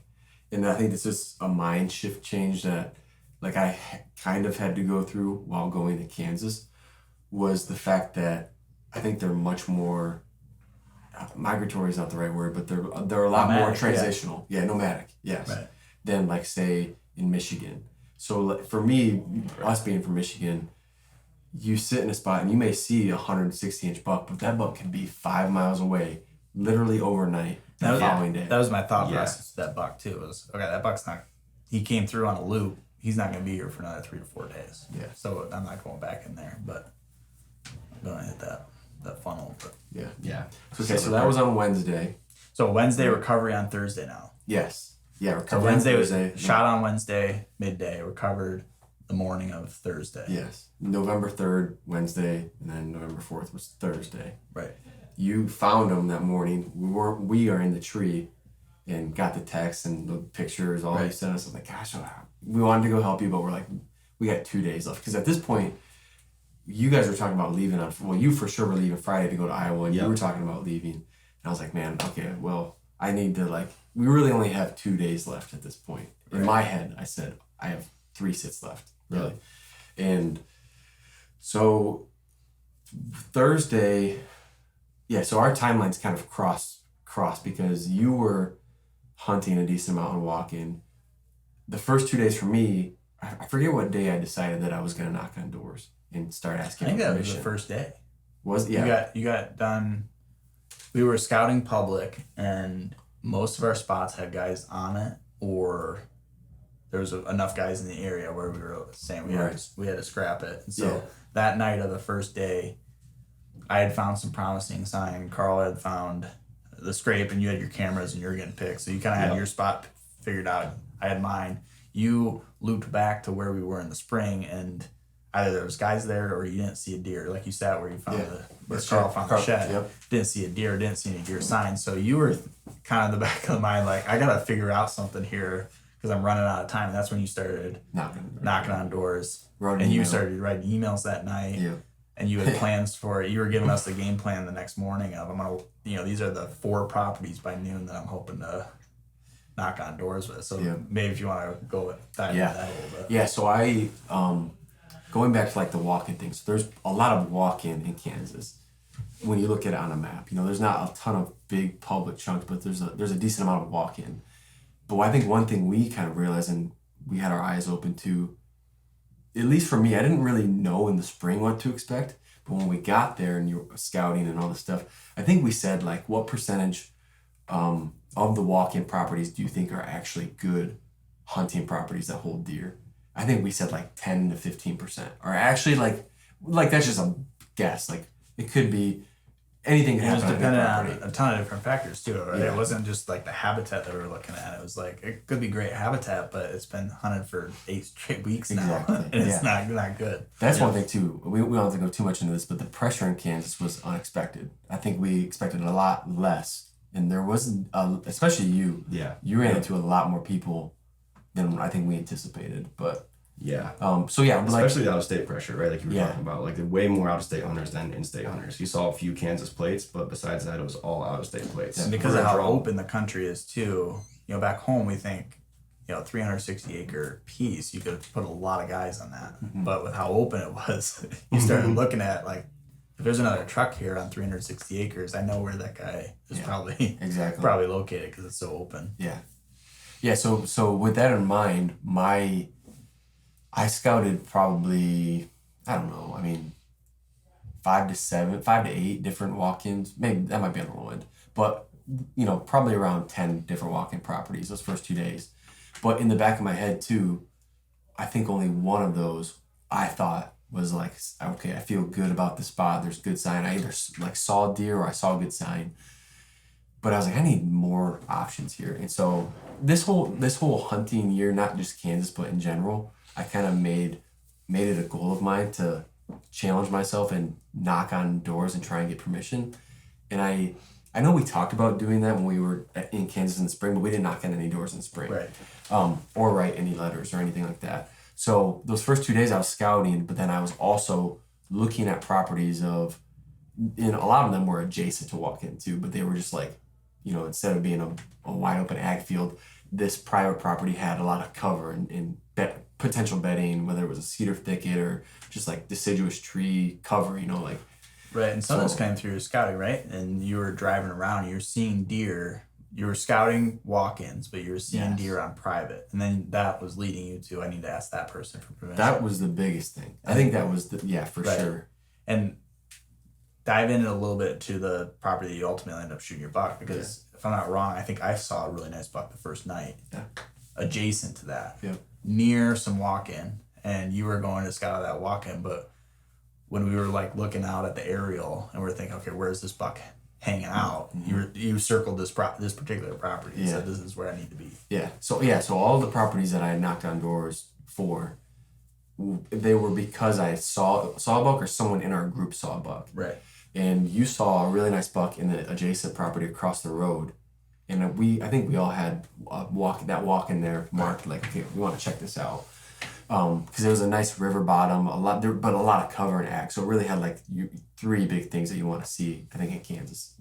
and I think this is a mind shift change that, like, I kind of had to go through while going to Kansas, was the fact that I think they're much more migratory is not the right word, but they're a lot more transitional. Yeah, nomadic. Yes. Right. Than like say in Michigan. So for me, us being from Michigan, you sit in a spot and you may see a 160-inch buck, but that buck can be 5 miles away, literally overnight. The following day. That was my thought process. That buck too was okay. That buck's not. He came through on a loop. He's not going to be here for another 3 to 4 days. Yeah. So I'm not going back in there, but I'm going to hit that funnel. But yeah. So that was on Wednesday. So Wednesday recovery on Thursday now. Yes. Yeah. Recovery. So Wednesday was shot on Wednesday midday. Recovered the morning of Thursday. Yes. November 3rd, Wednesday, and then November 4th was Thursday. Right. You found him that morning. We are in the tree. And got the text and the pictures, all you sent us. I was like, gosh, we wanted to go help you, but we're like, we got 2 days left. Because at this point, you guys were talking about leaving you for sure were leaving Friday to go to Iowa, and you were talking about leaving. And I was like, man, okay, well, I need to we really only have 2 days left at this point. In my head, I said, I have 3 sits left, really. Yeah. And so Thursday, so our timelines kind of crossed because you were hunting a decent amount and walking. The first 2 days for me, I forget what day I decided that I was going to knock on doors and start asking for permission. I think that was the first day. You got done. We were scouting public, and most of our spots had guys on it, or there was enough guys in the area where we were saying we had to scrap it. And so that night of the first day, I had found some promising sign. Carl had found the scrape, and you had your cameras and you were getting picked. So you kind of had your spot figured out. I had mine. You looped back to where we were in the spring, and either there was guys there or you didn't see a deer. Like you sat where you found where Carl found the shed. Yep. Didn't see a deer, didn't see any deer signs. So you were kind of in the back of the mind, like, I got to figure out something here because I'm running out of time. And that's when you started knocking on doors. You started writing emails that night. Yeah. And you had plans for it. You were giving us the game plan the next morning of, I'm going to, these are the 4 properties by noon that I'm hoping to knock on doors with. So maybe if you want to go dive into that a little bit. Yeah, so I, going back to the walk-in thing, so there's a lot of walk-in Kansas. When you look at it on a map, there's not a ton of big public chunks, but there's a decent amount of walk-in. But I think one thing we kind of realized, and we had our eyes open to, at least for me, I didn't really know in the spring what to expect. But when we got there and you were scouting and all this stuff, I think we said, what percentage of the walk-in properties do you think are actually good hunting properties that hold deer? I think we said 10 to 15%. Or actually that's just a guess. It could be anything. It was dependent on a ton of different factors too, right? Yeah. It wasn't just the habitat that we were looking at. It was it could be great habitat, but it's been hunted for 8 straight weeks now, and it's not good. That's one thing too. We don't have to go too much into this, but the pressure in Kansas was unexpected. I think we expected a lot less, and there wasn't, especially you. Yeah, you ran into a lot more people than I think we anticipated, but. Yeah. Especially the out-of-state pressure, right? Like you were talking about, there were way more out-of-state hunters than in-state hunters. You saw a few Kansas plates, but besides that, it was all out-of-state plates. And because of how open the country is too, back home we think, 360-acre piece, you could put a lot of guys on that. Mm-hmm. But with how open it was, you started looking at if there's another truck here on 360 acres, I know where that guy is probably located because it's so open. Yeah. Yeah. So with that in mind, I scouted probably, 5 to 8 different walk-ins. Maybe that might be on the low end, but probably around 10 different walk-in properties those first 2 days. But in the back of my head too, I think only one of those I thought was okay, I feel good about the spot. There's good sign. I either saw a deer or I saw a good sign. But I was I need more options here. And so this whole hunting year, not just Kansas, but in general, I kind of made it a goal of mine to challenge myself and knock on doors and try and get permission. And I know we talked about doing that when we were in Kansas in the spring, but we didn't knock on any doors in the spring. Right. Or write any letters or anything like that. So those first 2 days I was scouting, but then I was also looking at properties and a lot of them were adjacent to walk into, but they were just instead of being a wide open ag field, this private property had a lot of cover and potential bedding, whether it was a cedar thicket or just like deciduous tree cover, like. Right, and some of this came through your scouting, right? And you were driving around, you're seeing deer. You were scouting walk-ins, but you were seeing deer on private. And then that was leading you to, I need to ask that person for permission. That was the biggest thing. I think that was for sure. And dive in a little bit to the property that you ultimately ended up shooting your buck, because if I'm not wrong, I think I saw a really nice buck the first night. Yeah. Adjacent to that. Yeah. Near some walk-in. And you were going to scout that walk-in, but when we were like looking out at the aerial and we're thinking, okay, where's this buck hanging out? Mm-hmm. You circled this particular property and said, this is where I need to be. Yeah. So all the properties that I had knocked on doors for, they were because I saw a buck or someone in our group saw a buck. Right. And you saw a really nice buck in the adjacent property across the road. And I think we all had walk in there marked, like, okay, we want to check this out. Because it was a nice river bottom, but a lot of cover and ag. So it really had like three big things that you want to see, I think, in Kansas,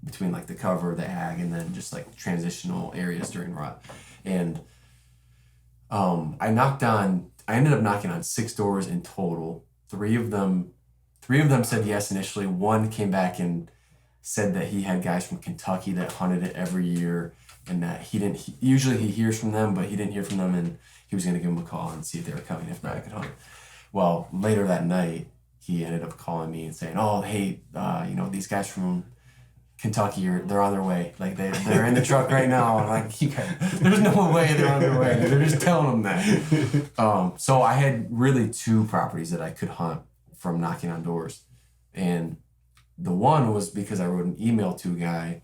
between like the cover, the ag, and then just like transitional areas during rut. And I ended up knocking on 6 doors in total. Three of them said yes initially. One came back and said that he had guys from Kentucky that hunted it every year, and that usually he hears from them, but he didn't hear from them, and he was going to give them a call and see if they were coming. If not, I could hunt. Well, later that night, he ended up calling me and saying, "Oh, hey, these guys from Kentucky they're on their way. Like they're in the truck right now." And I'm like, there's no way they're on their way. They're just telling them that. So I had really 2 properties that I could hunt from knocking on doors, and the one was because I wrote an email to a guy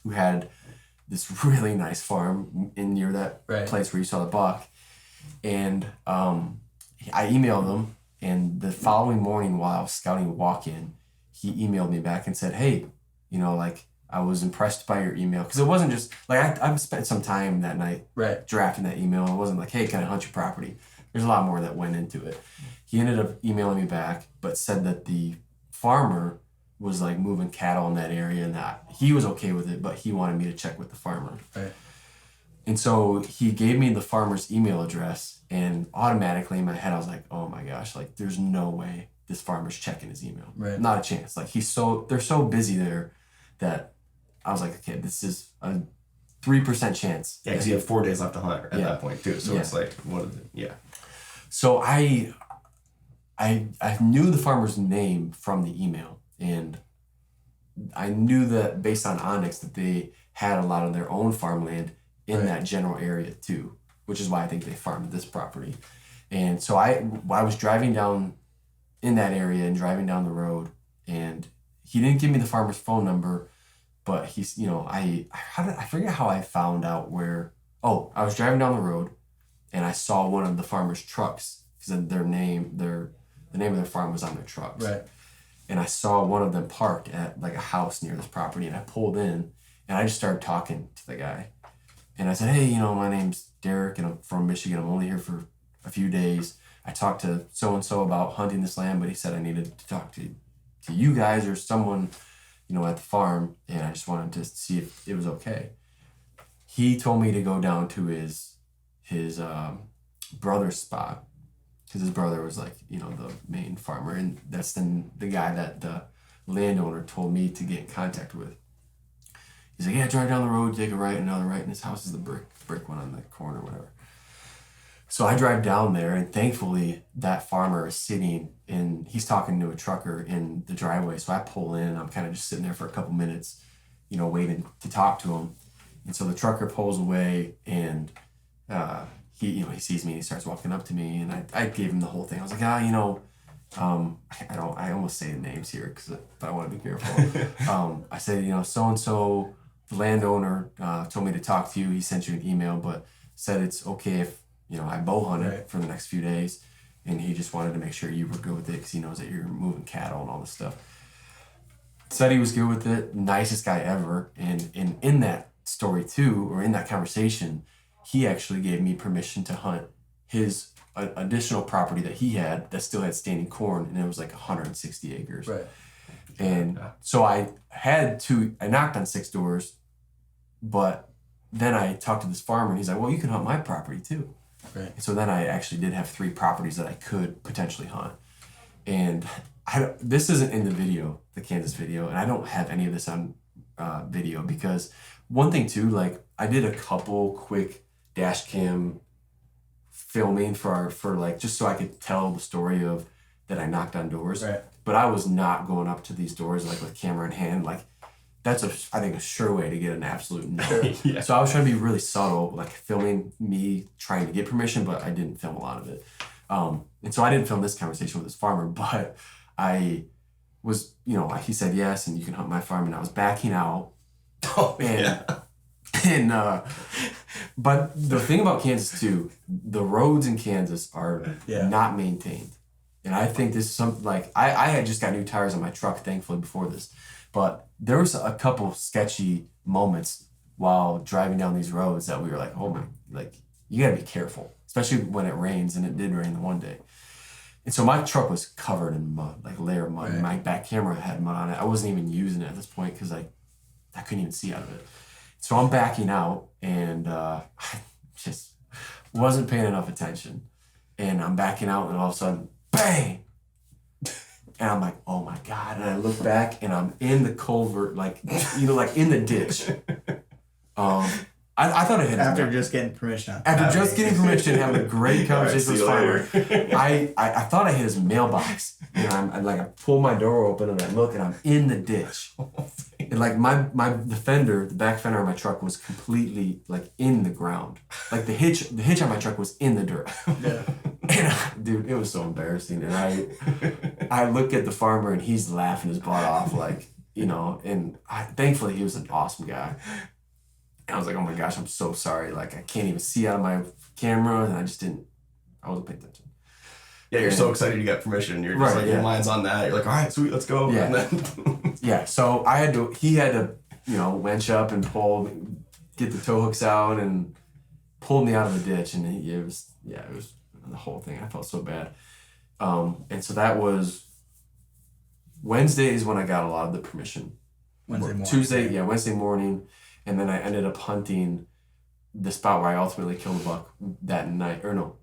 who had this really nice farm near that place where you saw the buck. And I emailed him, and the following morning while I was scouting walk-in, he emailed me back and said, "Hey, I was impressed by your email." Because it wasn't just, like, I spent some time that night drafting that email. It wasn't like, "Hey, can I hunt your property?" There's a lot more that went into it. He ended up emailing me back, but said that the farmer was like moving cattle in that area and that he was okay with it, but he wanted me to check with the farmer. Right. And so he gave me the farmer's email address, and automatically in my head I was like, oh my gosh, like there's no way this farmer's checking his email. Right. Not a chance. Like they're so busy there that I was like, okay, this is a 3% chance. Yeah, because you have 4 days left to hunt at that point too. So it's like, what is it? Yeah. So I knew the farmer's name from the email, and I knew that based on Onyx that they had a lot of their own farmland in that general area too, which is why I think they farmed this property. And so I was driving down in that area and driving down the road, and he didn't give me the farmer's phone number, but he's, I forget how I found out where. Oh, I was driving down the road and I saw one of the farmer's trucks, because the name of their farm was on their trucks. Right. And I saw one of them parked at like a house near this property, and I pulled in and I just started talking to the guy. And I said, "Hey, my name's Derrik and I'm from Michigan. I'm only here for a few days. I talked to so-and-so about hunting this land, but he said I needed to talk to you guys or someone, at the farm, and I just wanted to see if it was okay." He told me to go down to his brother's spot, because his brother was like, the main farmer, and that's the guy that the landowner told me to get in contact with. He's like, "Yeah, drive down the road, take a right, another right, and his house is the brick one on the corner, whatever." So I drive down there, and thankfully that farmer is sitting he's talking to a trucker in the driveway. So I pull in, and I'm kind of just sitting there for a couple minutes, waiting to talk to him. And so the trucker pulls away, and he sees me and he starts walking up to me, and I gave him the whole thing. I was like, I almost say the names here but I want to be careful. I said, so-and-so, the landowner told me to talk to you. He sent you an email, but said it's okay if, I bow hunted for the next few days. And he just wanted to make sure you were good with it because he knows that you're moving cattle and all this stuff. Said he was good with it, nicest guy ever. And in that story too, or in that conversation, he actually gave me permission to hunt his additional property that he had that still had standing corn, and it was like 160 acres. Right. And so I knocked on 6 doors, but then I talked to this farmer, and he's like, "Well, you can hunt my property too." Right. And so then I actually did have 3 properties that I could potentially hunt. And this isn't in the video, the Kansas video, and I don't have any of this on video because one thing too, like I did a couple quick dash cam filming for like just so I could tell the story of that I knocked on doors. Right. But I was not going up to these doors like with camera in hand. Like that's I think a sure way to get an absolute no. Yeah. So I was trying to be really subtle, like filming me trying to get permission, but I didn't film a lot of it. And so I didn't film this conversation with this farmer, but I was, he said yes, and you can hunt my farm, and I was backing out. Oh, and, yeah. And but the thing about Kansas too, the roads in Kansas are not maintained. And I think this is something like I had just got new tires on my truck, thankfully, before this. But there was a couple sketchy moments while driving down these roads that we were like, oh my, like you gotta be careful, especially when it rains, and it did rain the one day. And so my truck was covered in mud, like layer of mud. Right. My back camera had mud on it. I wasn't even using it at this point because I couldn't even see out of it. So I'm backing out, and I just wasn't paying enough attention. And I'm backing out, and all of a sudden, bang! And I'm like, oh my God. And I look back, and I'm in the culvert, like in the ditch. I thought I had After just getting permission. After just getting permission, having a great conversation with farmer, I thought I hit his mailbox. And I pull my door open and I look and I'm in the ditch. And like the back fender on my truck was completely like in the ground. Like the hitch on my truck was in the dirt. Yeah. And dude, it was so embarrassing. And I look at the farmer and he's laughing his butt off, like, and thankfully he was an awesome guy. And I was like, oh my gosh, I'm so sorry. Like, I can't even see out of my camera. And I wasn't paying attention. Yeah, you're so excited you got permission. You're just your mind's on that. You're like, all right, sweet, let's go. Yeah. And then Yeah. So he had to, winch up and get the tow hooks out and pulled me out of the ditch. And it was the whole thing. I felt so bad. And so that was Wednesdays when I got a lot of the permission. Wednesday morning. Wednesday morning. And then I ended up hunting the spot where I ultimately killed a buck that night. Or no,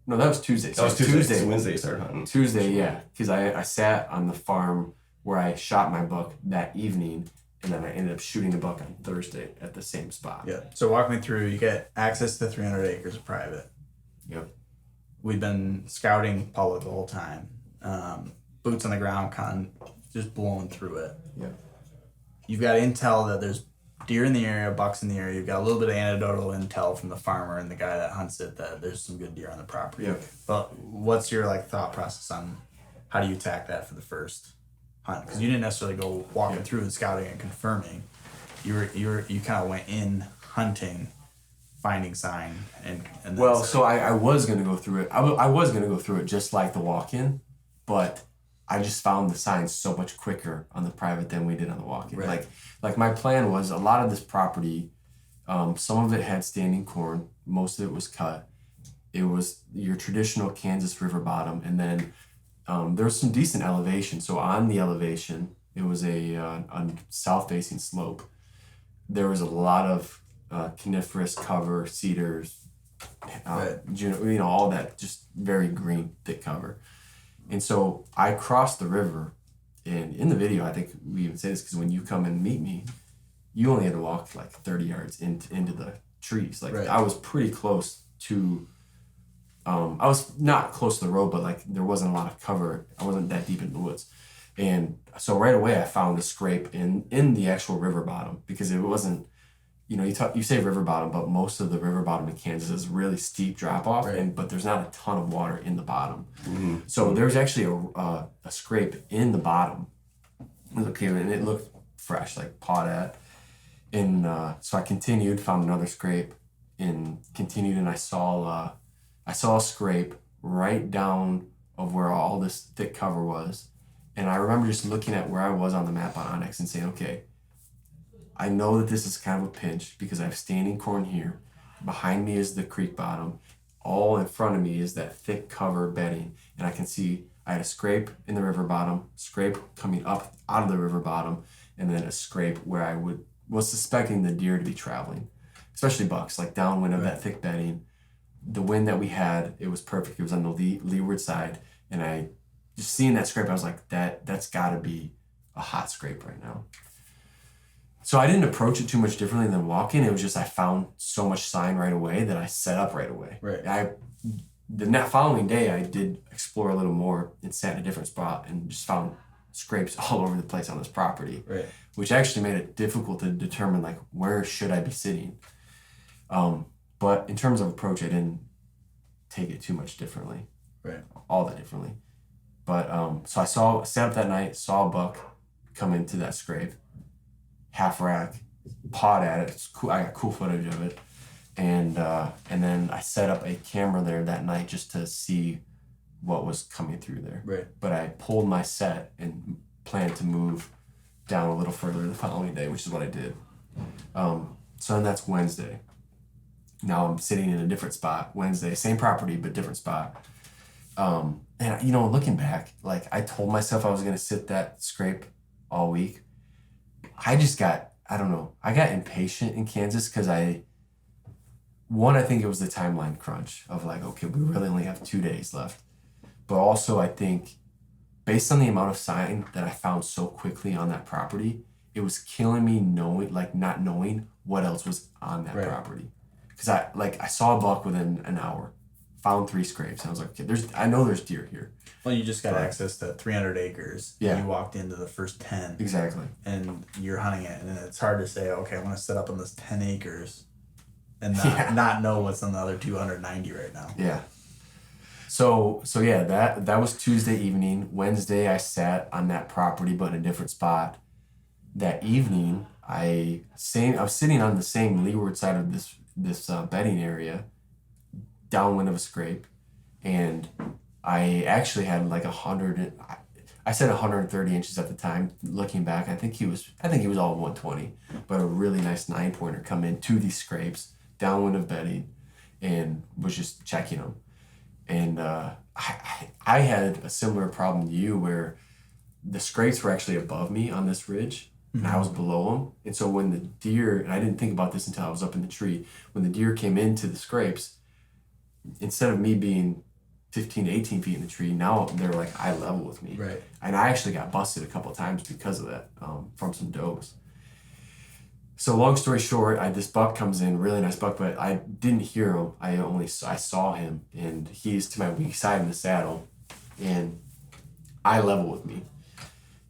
that was Tuesday. That was Tuesday. So Wednesday you started hunting. Tuesday, yeah. Because I sat on the farm where I shot my buck that evening, and then I ended up shooting the buck on Thursday at the same spot. Yeah. So walk me through, you get access to 300 acres of private. Yep. We've been scouting public the whole time. Boots on the ground, just blowing through it. Yep. You've got intel that there's deer in the area, bucks in the area. You've got a little bit of anecdotal intel from the farmer and the guy that hunts it that there's some good deer on the property. Yep. But what's your thought process on how do you attack that for the first hunt? Because you didn't necessarily go walking through and scouting and confirming. You kind of went in hunting, finding sign, and then so I was gonna go through it. I was gonna go through it just like the walk-in, but I just found the signs so much quicker on the private than we did on the walk-in. Right. Like my plan was a lot of this property, some of it had standing corn, most of it was cut. It was your traditional Kansas river bottom, and then there was some decent elevation. So on the elevation, it was a south-facing slope. There was a lot of coniferous cover, cedars, all that just very green, thick cover. And so I crossed the river, and in the video, I think we even say this because when you come and meet me, you only had to walk like 30 yards into the trees. Like I was pretty close to, I was not close to the road, but like there wasn't a lot of cover. I wasn't that deep in the woods. And so right away I found a scrape in the actual river bottom because it wasn't, you say river bottom, but most of the river bottom in Kansas is really steep drop off, but there's not a ton of water in the bottom. Mm-hmm. So there's actually a scrape in the bottom. Okay, and it looked fresh, like pawed at. And so I continued, found another scrape, and continued, and I saw a scrape right down of where all this thick cover was. And I remember just looking at where I was on the map on Onyx and saying, okay, I know that this is kind of a pinch because I have standing corn here. Behind me is the creek bottom. All in front of me is that thick cover bedding. And I can see I had a scrape in the river bottom, scrape coming up out of the river bottom, and then a scrape where I was suspecting the deer to be traveling, especially bucks, like downwind of that thick bedding. the wind that we had, it was perfect. It was on the leeward side, and I just seeing that scrape, I was like, that's got to be a hot scrape right now. So I didn't approach it too much differently than walking. It was just I found so much sign right away that I set up right away. Right. The following day, I did explore a little more and sat in a different spot and just found scrapes all over the place on this property, right, which actually made it difficult to determine like where should I be sitting. But in terms of approach, I didn't take it too much differently, right, all that differently. But so I sat up that night, saw a buck come into that scrape, half rack, pawed at it. It's cool. I got cool footage of it, and then I set up a camera there that night just to see what was coming through there. right. But I pulled my set and planned to move down a little further the following day, which is what I did. So then that's Wednesday. Now I'm sitting in a different spot. Wednesday, same property but different spot. And looking back, like I told myself I was gonna sit that scrape all week. I got impatient in Kansas because I think it was the timeline crunch of like, okay, we really only have 2 days left. But also I think based on the amount of sign that I found so quickly on that property, it was killing me not knowing what else was on that property. Because I saw a buck within an hour, found 3 scrapes, and I was like, okay, I know there's deer here. Well, you just got access to 300 acres. Yeah. You walked into the first 10. Exactly. And you're hunting it, and it's hard to say, okay, I'm going to set up on this 10 acres and not know what's on the other 290 right now. Yeah. So yeah, that was Tuesday evening. Wednesday, I sat on that property, but in a different spot. That evening, I was sitting on the same leeward side of this bedding area, downwind of a scrape, and I actually had like 100. I said 130 inches at the time. Looking back, I think he was all 120, but a really nice 9-pointer come in to these scrapes, downwind of bedding, and was just checking them. And I had a similar problem to you where the scrapes were actually above me on this ridge, and I was below them. And so when the deer, and I didn't think about this until I was up in the tree, when the deer came into the scrapes, instead of me being 15 to 18 feet in the tree, now they were like eye level with me. Right. And I actually got busted a couple of times because of that, from some does. So long story short, this buck comes in, really nice buck, but I didn't hear him. I saw him, and he's to my weak side in the saddle, and eye level with me.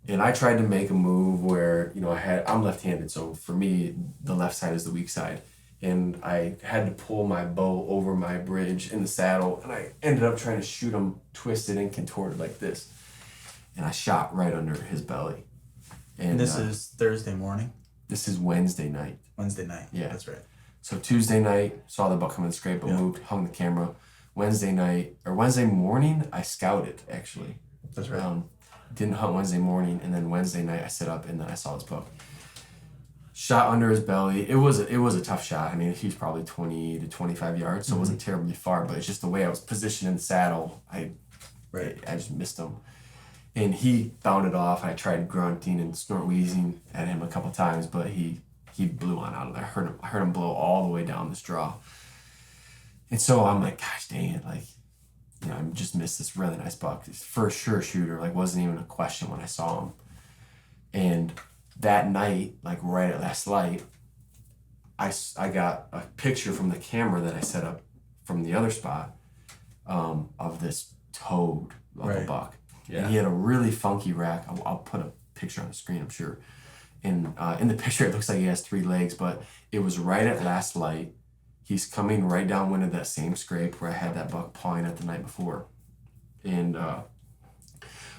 And I tried to make a move where, I'm left-handed, so for me, the left side is the weak side. And I had to pull my bow over my bridge in the saddle, and I ended up trying to shoot him twisted and contorted like this. And I shot right under his belly. And this is Thursday morning? This is Wednesday night. Wednesday night. Yeah. That's right. So Tuesday night, saw the buck come in the scrape, but moved, hung the camera. Wednesday morning, I scouted, actually. That's right. Didn't hunt Wednesday morning, and then Wednesday night I set up, and then I saw this buck. Shot under his belly. It was a tough shot. I mean, he was probably 20 to 25 yards, so it wasn't terribly far, but it's just the way I was positioned in the saddle. I just missed him. And he bounded off. I tried grunting and snort wheezing at him a couple times, but he blew on out of there. I heard him blow all the way down this draw. And so I'm like, gosh dang it, I just missed this really nice buck. For sure shooter, wasn't even a question when I saw him. And that night, right at last light, I got a picture from the camera that I set up from the other spot, of this toad of a buck. Yeah. And he had a really funky rack. I'll put a picture on the screen, I'm sure. And in the picture, it looks like he has 3 legs, but it was right at last light. He's coming right downwind of that same scrape where I had that buck pawing at the night before. And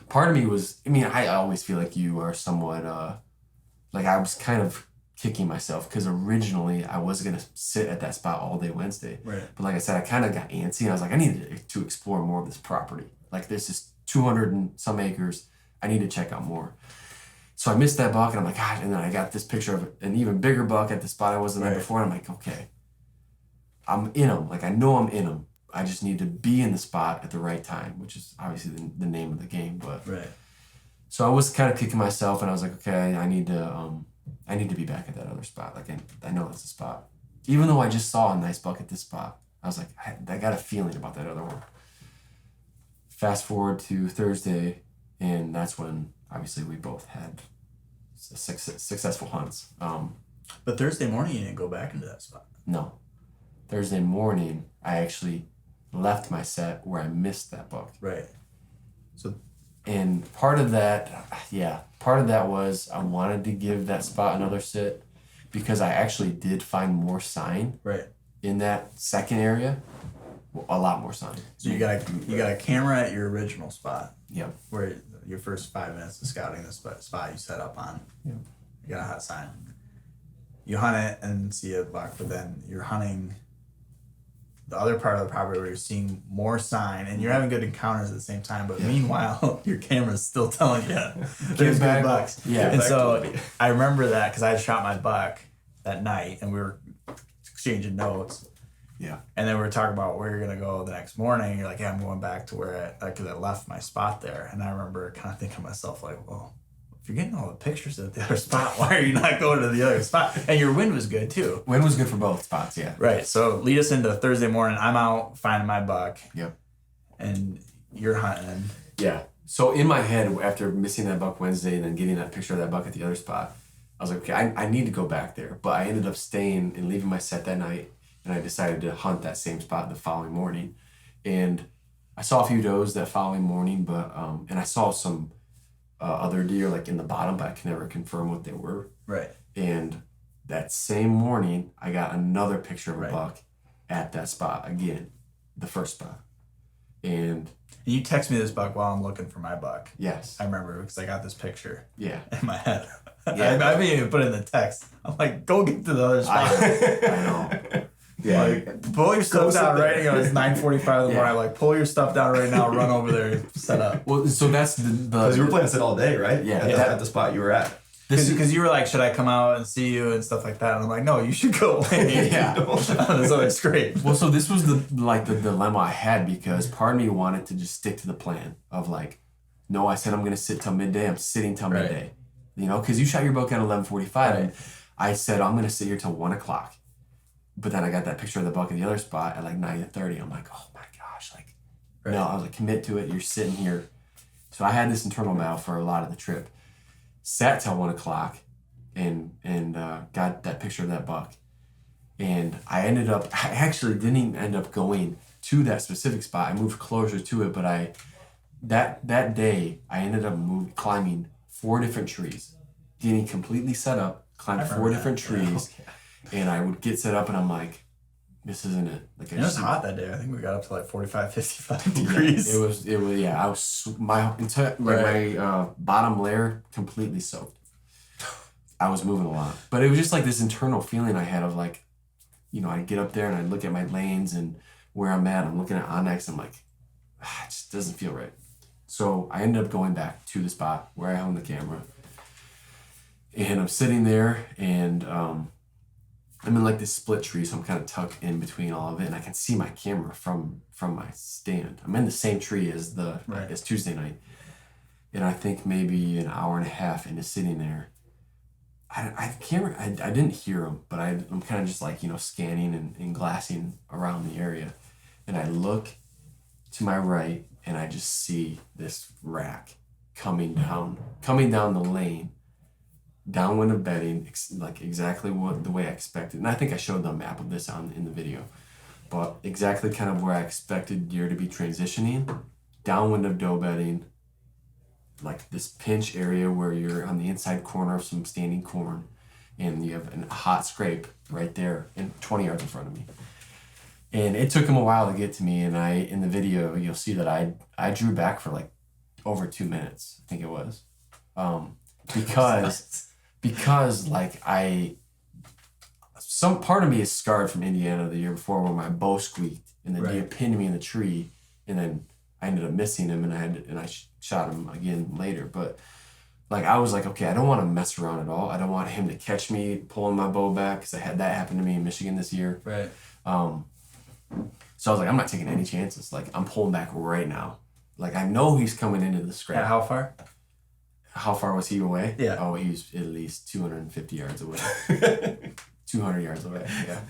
part of me was, I always feel like you are somewhat, I was kind of kicking myself because originally I was going to sit at that spot all day Wednesday. Right. But like I said, I kind of got antsy, and I was like, I need to explore more of this property. This is 200 and some acres. I need to check out more. So I missed that buck, and I'm like, God, and then I got this picture of an even bigger buck at the spot I was the night before, and I'm like, okay, I'm in them. I know I'm in them. I just need to be in the spot at the right time, which is obviously the name of the game. But so I was kind of kicking myself, and I was like, okay, I need to be back at that other spot. I know that's the spot. Even though I just saw a nice buck at this spot, I was like, I got a feeling about that other one. Fast forward to Thursday, and that's when obviously we both had successful hunts. But Thursday morning you didn't go back into that spot. No. Thursday morning, I actually left my set where I missed that buck. Right. So. And part of that was I wanted to give that spot another sit because I actually did find more sign. Right. In that second area, a lot more sign. So you got a camera at your original spot. Yep. Where your first 5 minutes of scouting the spot you set up on. Yep. You got a hot sign. You hunt it and see a buck, but then you're hunting the other part of the property where you're seeing more sign and you're having good encounters at the same time. But meanwhile, your camera's still telling you there's good bucks. Yeah. And so I remember that because I had shot my buck that night and we were exchanging notes. Yeah. And then we were talking about where you're going to go the next morning. You're like, yeah, I'm going back to where because I left my spot there. And I remember kind of thinking to myself, like, well, if you're getting all the pictures at the other spot, why are you not going to the other spot? And your wind was good too. Wind was good for both spots, yeah. Right. So lead us into Thursday morning. I'm out finding my buck. Yep. And you're hunting. Yeah. So in my head, after missing that buck Wednesday and then getting that picture of that buck at the other spot, I was like, okay, I need to go back there. But I ended up staying and leaving my set that night. And I decided to hunt that same spot the following morning. And I saw a few does that following morning, but and I saw some other deer like in the bottom, but I can never confirm what they were. Right. And that same morning, I got another picture of a buck at that spot again, the first spot. And you text me this buck while I'm looking for my buck. Yes. I remember because I got this picture. Yeah. In my head. Yeah. I didn't even put it in the text. I'm like, go get to the other spot. I know. Yeah. Like, pull your stuff down right now. It's 9:45 in the morning. Like, pull your stuff down right now. Run over there and set up. Well, so that's the because you were playing sit all day, right? Yeah. At the spot you were at. Because you were like, should I come out and see you and stuff like that? And I'm like, no, you should go away. Yeah. This other scrape. Well, so this was the dilemma I had because part of me wanted to just stick to the plan of like, no, I said I'm going to sit till midday. I'm sitting till midday. You know, because you shot your buck at 11:45 and I said, I'm going to sit here till 1 o'clock. But then I got that picture of the buck at the other spot at like 9:30. I'm like, oh my gosh, like, no, I was like, commit to it. You're sitting here. So I had this internal battle for a lot of the trip. Sat till 1 o'clock and got that picture of that buck. And I actually didn't even end up going to that specific spot. I moved closer to it, but that day I ended up climbing 4 different trees, getting completely set up, climbed 4 different trees. Yeah. And I would get set up and I'm like, this isn't it. Like, it was hot that day. I think we got up to like 45, 55 degrees. It was, yeah. I was, my bottom layer completely soaked. I was moving a lot. But it was just like this internal feeling I had of like, you know, I'd get up there and I'd look at my lanes and where I'm at. I'm looking at Onyx. I'm like, it just doesn't feel right. So I ended up going back to the spot where I hung the camera. And I'm sitting there and, I'm in like this split tree, so I'm kind of tucked in between all of it, and I can see my camera from my stand. I'm in the same tree as as Tuesday night, and I think maybe an hour and a half into sitting there, I didn't hear him, but I'm kind of just like, you know, scanning and glassing around the area, and I look to my right, and I just see this rack coming down the lane. Downwind of bedding, like exactly the way I expected. And I think I showed the map of this in the video. But exactly kind of where I expected deer to be transitioning. Downwind of doe bedding, like this pinch area where you're on the inside corner of some standing corn. And you have a hot scrape right there and 20 yards in front of me. And it took him a while to get to me. And in the video, you'll see that I drew back for like over 2 minutes, I think it was. Because like some part of me is scarred from Indiana the year before where my bow squeaked and the deer pinned me in the tree and then I ended up missing him and I shot him again later. But like I was like, okay, I don't want to mess around at all. I don't want him to catch me pulling my bow back because I had that happen to me in Michigan this year. Right. So I was like, I'm not taking any chances. Like I'm pulling back right now. Like I know he's coming into the scrap. Yeah, how far? How far was he away? Yeah. Oh, he was at least 250 yards away. 200 yards away, yeah.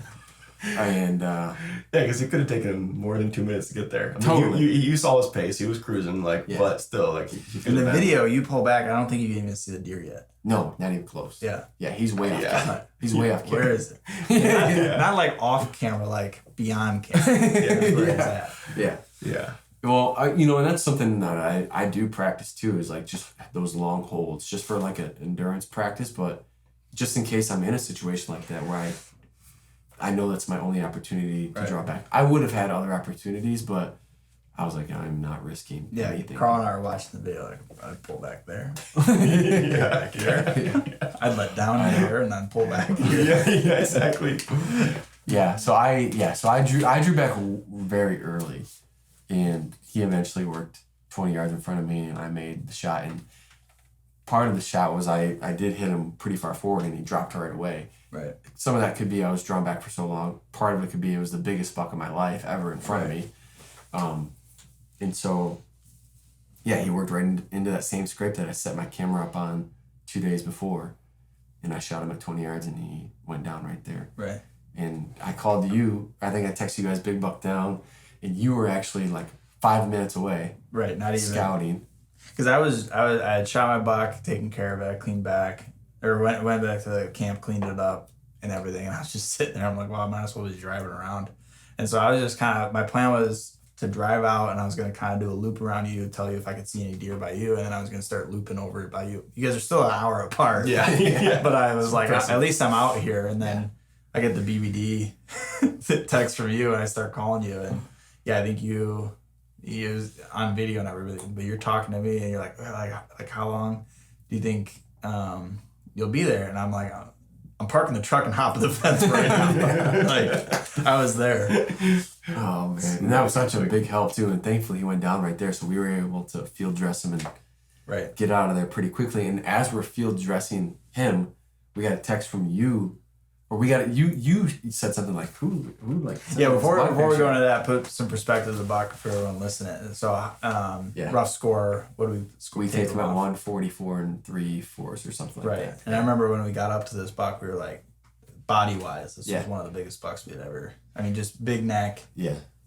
And Yeah, because it could have taken him more than 2 minutes to get there. I mean, Totally. You saw his pace. He was cruising, like, but still, like, he could In the have been. video, you pull back. I don't think you can even see the deer yet. no, not even close. Yeah. Yeah, he's way off Yeah. camera. He's way off camera. Where is it? Not like off camera, like beyond camera. That's where it's at. Yeah. Yeah. Well, and that's something that I do practice too, is like just those long holds, just for like an endurance practice, but just in case I'm in a situation like that where I know that's my only opportunity to draw back. I would have had other opportunities, but I was like, I'm not risking anything. Carl and I were watching the video. Like, I'd pull back there. Yeah. I'd let down here and then pull back. Yeah, exactly. Yeah, so I drew back very early, and he eventually worked 20 yards in front of me, and I made the shot. And part of the shot was I did hit him pretty far forward, and he dropped right away. Right. Some of that could be I was drawn back for so long. Part of it could be it was the biggest buck of my life ever in front of me. And so, yeah, he worked right into that same scrape that I set my camera up on 2 days before, and I shot him at 20 yards, and he went down right there. Right. And I called you. I think I texted you guys big buck down, and you were actually like 5 minutes away. Right. Not even scouting. Because I had shot my buck, taken care of it, I cleaned back, or went back to the camp, cleaned it up and everything, and I was just sitting there. I'm like, well, I might as well be driving around. And so I was just my plan was to drive out, and I was going to kind of do a loop around you, tell you if I could see any deer by you, and then I was going to start looping over by you. You guys are still an hour apart. Yeah. But I was like, at least I'm out here, and then I get the BBD text from you, and I start calling you, and I think you was on video and everything, but you're talking to me, and you're like how long do you think you'll be there? And I'm like, I'm parking the truck and hopping the fence right now. Like, I was there. Oh man, and that was such a big help too. And thankfully he went down right there, so we were able to field dress him and get out of there pretty quickly. And as we're field dressing him, we got a text from you, or we got you said something like who like before we go into that, put some perspective of the buck for everyone listening. So rough score, what do we taped him at 144 and 3/4 or something like that. And I remember when we got up to this buck, we were like, body wise, this was one of the biggest bucks we had ever. I mean, just big neck,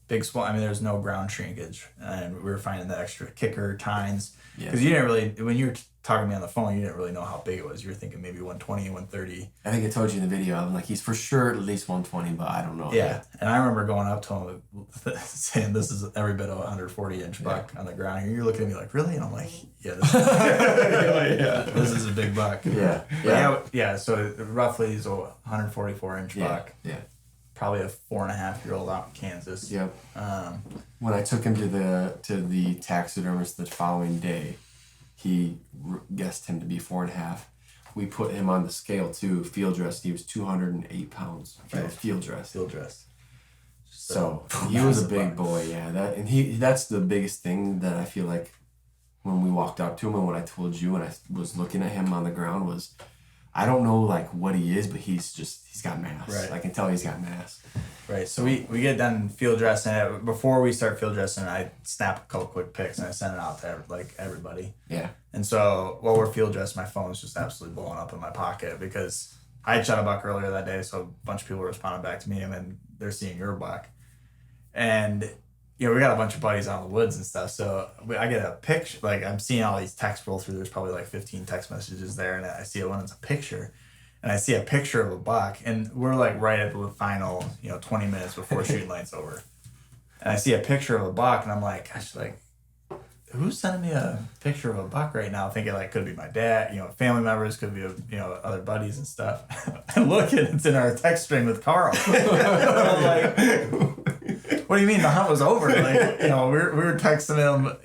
big swell. I mean, there's no ground shrinkage, and we were finding the extra kicker tines because you didn't really, when you were talking to me on the phone, you didn't really know how big it was. You were thinking maybe 120, 130. I think I told you in the video, I'm like, he's for sure at least 120, but I don't know. Yeah, and I remember going up to him saying, this is every bit of a 140-inch buck on the ground here. You're looking at me like, really? And I'm like, this is a big buck. So roughly he's a 144-inch buck. Yeah. Probably a 4.5-year-old out in Kansas. Yep. When I took him to the taxidermist the following day, he guessed him to be 4.5. We put him on the scale too, field dressed. He was 208 pounds. Field dressed. So he was a big boy, that's the biggest thing that I feel like when we walked up to him, and what I told you when I was looking at him on the ground was, I don't know like what he is, but he's got mass. Right. I can tell he's got mass. Right. So we get done field dressing it. Before we start field dressing, I snap a couple quick pics and I send it out to everybody. Yeah. And so while we're field dressing, my phone's just absolutely blowing up in my pocket because I had shot a buck earlier that day, so a bunch of people responded back to me, and then they're seeing your buck. And we got a bunch of buddies out in the woods and stuff, so I get a picture, like I'm seeing all these texts roll through, there's probably like 15 text messages there, and I see one that's a picture, and I see a picture of a buck, and we're like right at the final, 20 minutes before shooting light's over. And I see a picture of a buck, and I'm like, gosh, like, who's sending me a picture of a buck right now? Thinking like, could be my dad, family members, could be, other buddies and stuff. I look and it's in our text string with Carl. I'm like, what do you mean the hunt was over? Like, we were texting him,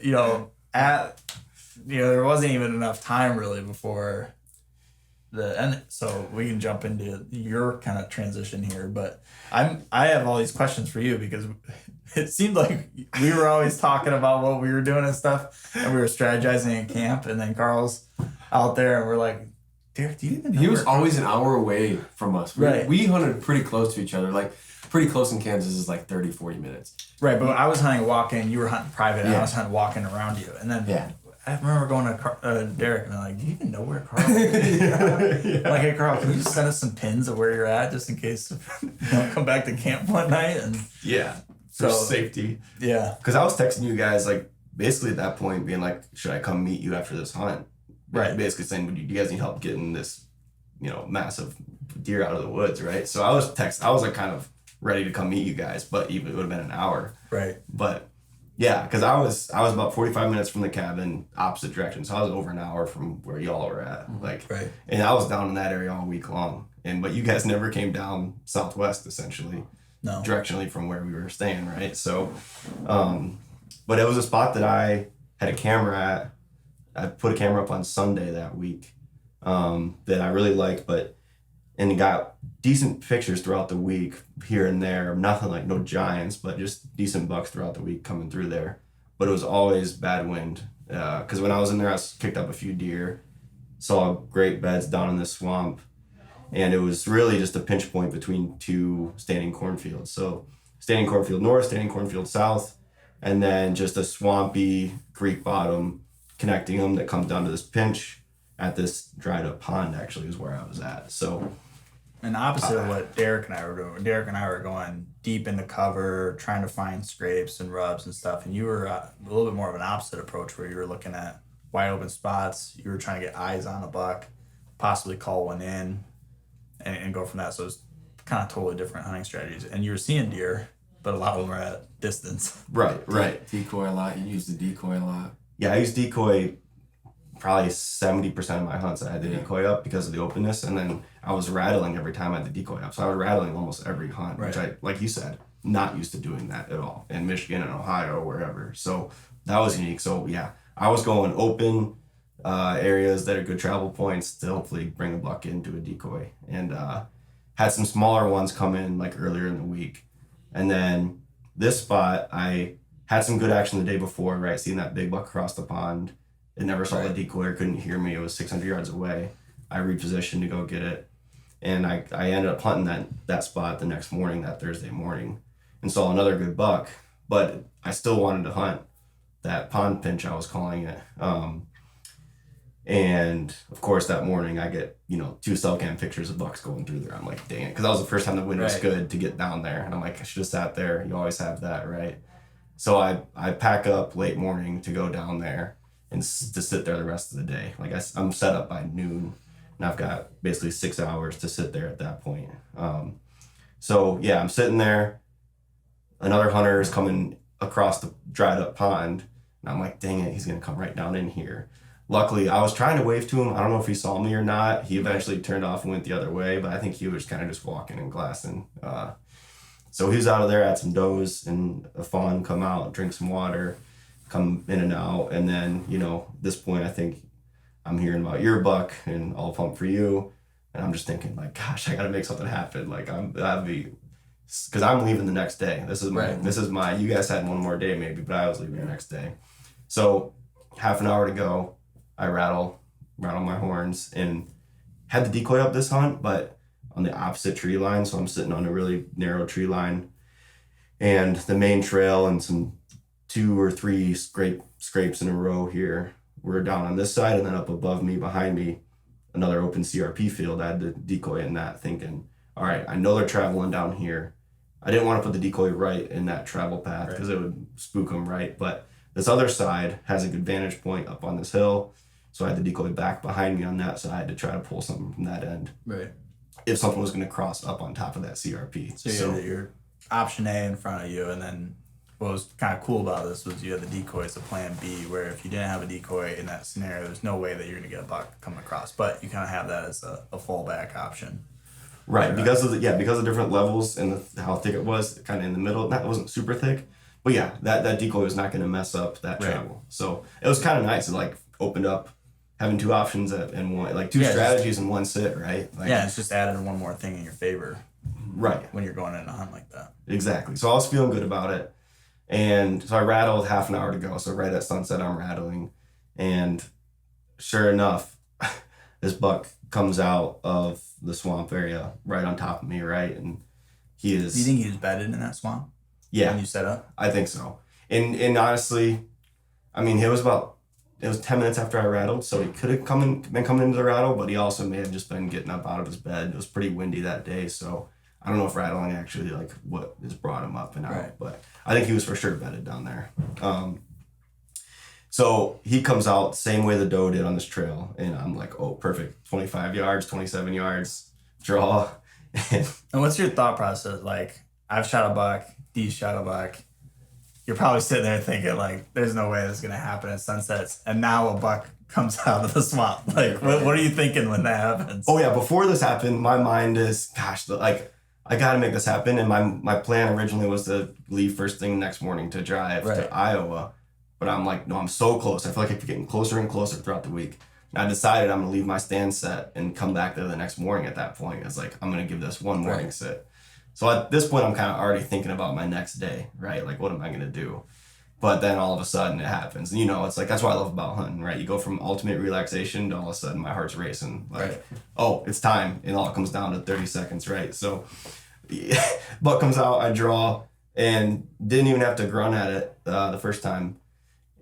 there wasn't even enough time really before the end. So we can jump into your kind of transition here, but I have all these questions for you because it seemed like we were always talking about what we were doing and stuff, and we were strategizing in camp, and then Carl's out there and we're like, Derrik, do you even know? He was always an hour away from us. We hunted pretty close to each other. Like, pretty close in Kansas is like 30, 40 minutes. Right, but I was hunting walking, you were hunting private, and I was hunting walking around you. And then I remember going to Derrik and they're like, do you even know where Carl is? I'm like, hey, Carl, can you just send us some pins of where you're at just in case you don't come back to camp one night? And for safety. Yeah. Because I was texting you guys, like, basically at that point being like, should I come meet you after this hunt? Right. Basically saying, do you guys need help getting this, massive deer out of the woods, right? So I was like kind of ready to come meet you guys, but even it would have been an hour. Right. But yeah, because I was about 45 minutes from the cabin, opposite direction. So I was over an hour from where y'all were at. Right. And I was down in that area all week long. But you guys never came down southwest, essentially. No. Directionally from where we were staying, right? So, but it was a spot that I had a camera at. I put a camera up on Sunday that week that I really liked, and got decent pictures throughout the week here and there. Nothing like no giants, but just decent bucks throughout the week coming through there. But it was always bad wind. Because when I was in there, I kicked up a few deer, saw great beds down in this swamp, and it was really just a pinch point between two standing cornfields. So standing cornfield north, standing cornfield south, and then just a swampy creek bottom connecting them that comes down to this pinch at this dried up pond, actually, is where I was at. So, and opposite of what Derrik and I were doing, Derrik and I were going deep into cover, trying to find scrapes and rubs and stuff. And you were a little bit more of an opposite approach where you were looking at wide open spots. You were trying to get eyes on a buck, possibly call one in and go from that. So it was kind of totally different hunting strategies. And you were seeing deer, but a lot of them were at distance. Right. Decoy a lot. You use the decoy a lot. Yeah, I used decoy probably 70% of my hunts. I had the decoy up because of the openness, and then I was rattling every time I had the decoy up. So I was rattling almost every hunt, which I, like you said, not used to doing that at all in Michigan and Ohio, wherever. So that was unique. So yeah, I was going open areas that are good travel points to hopefully bring a buck into a decoy, and had some smaller ones come in like earlier in the week. And then this spot, I had some good action the day before, right? Seeing that big buck across the pond. It never saw the decoy or couldn't hear me. It was 600 yards away. I repositioned to go get it. And I ended up hunting that spot the next morning, that Thursday morning, and saw another good buck. But I still wanted to hunt that pond pinch, I was calling it. And of course that morning I get, 2 cell cam pictures of bucks going through there. I'm like, dang it. Because that was the first time the wind was good to get down there. And I'm like, I should have sat there. You always have that, right? So I pack up late morning to go down there and to sit there the rest of the day. Like I'm set up by noon, and I've got basically 6 hours to sit there at that point. So yeah, I'm sitting there. Another hunter is coming across the dried up pond, and I'm like, dang it, he's gonna come right down in here. Luckily, I was trying to wave to him. I don't know if he saw me or not. He eventually turned off and went the other way, but I think he was kind of just walking and glassing. So he was out of there, had some does and a fawn come out, drink some water, come in and out. And then, at this point, I think I'm hearing about your buck and I'll pump for you. And I'm just thinking like, gosh, I got to make something happen. Like because I'm leaving the next day. This is my, you guys had one more day maybe, but I was leaving the next day. So half an hour to go, I rattle my horns and had the decoy up this hunt, but on the opposite tree line. So I'm sitting on a really narrow tree line and the main trail and some 2 or 3 scrapes in a row here. We're down on this side, and then up above me, behind me, another open CRP field. I had the decoy in that, thinking, all right, I know they're traveling down here. I didn't want to put the decoy right in that travel path because it would spook them, right? But this other side has a good vantage point up on this hill. So I had the decoy back behind me on that side to try to pull something from that end. Right. If something was going to cross up on top of that CRP. So you had your option A in front of you, and then what was kind of cool about this was you had the decoy as a plan B, where if you didn't have a decoy in that scenario, there's no way that you're going to get a buck coming across. But you kind of have that as a fallback option. Right, because of different levels and how thick it was, kind of in the middle. That wasn't super thick, but yeah, that decoy was not going to mess up that travel. So it was kind of nice. It like opened up having 2 options and one, like 2 strategies in one sit, right? Like, it's just added one more thing in your favor, right? When you're going in a hunt like that. Exactly. So I was feeling good about it, and so I rattled half an hour to go. So right at sunset, I'm rattling, and sure enough, this buck comes out of the swamp area right on top of me, right? And he is... Do you think he was bedded in that swamp? Yeah. When you set up? I think so. And honestly, I mean, it was about it was 10 minutes after I rattled, so he could have been coming into the rattle, but he also may have just been getting up out of his bed. It was pretty windy that day, so I don't know if rattling actually like what has brought him up and out, but I think he was for sure bedded down there. So he comes out same way the doe did on this trail, and I'm like, oh, perfect, 25 yards, 27 yards, draw. And what's your thought process? Like, I've shot a buck, Dee's shot a buck. You're probably sitting there thinking, like, there's no way this is going to happen at sunsets. And now a buck comes out of the swamp. Like, what are you thinking when that happens? Oh, yeah. Before this happened, my mind is, gosh, like, I got to make this happen. And my plan originally was to leave first thing next morning to drive to Iowa. But I'm like, no, I'm so close. I feel like I'm getting closer and closer throughout the week. And I decided I'm going to leave my stand set and come back there the next morning at that point. It's like, I'm going to give this one morning sit. So at this point, I'm kind of already thinking about my next day, right? Like, what am I going to do? But then all of a sudden it happens. And, it's like, that's what I love about hunting, right? You go from ultimate relaxation to all of a sudden my heart's racing. Like, oh, it's time. And all comes down to 30 seconds, right? So buck comes out, I draw, and didn't even have to grunt at it the first time.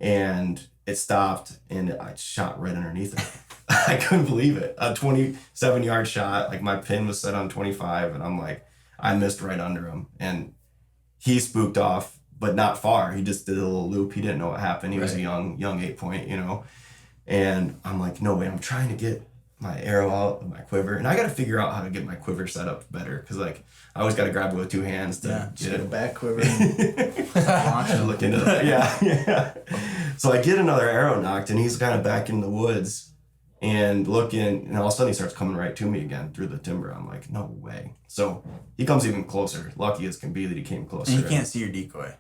And it stopped, and I shot right underneath it. I couldn't believe it. A 27-yard shot. Like, my pin was set on 25, and I'm like, I missed right under him. And he spooked off, but not far. He just did a little loop. He didn't know what happened. He was a young 8-point, And I'm like, no way. I'm trying to get my arrow out of my quiver. And I got to figure out how to get my quiver set up better. Because, like, I always got to grab it with two hands to get a back quiver. Launch and look into that. Yeah. So I get another arrow knocked, and he's kind of back in the woods and looking, and all of a sudden he starts coming right to me again through the timber. I'm like, no way. So he comes even closer. Lucky as can be that he came closer. And he can't see your decoy.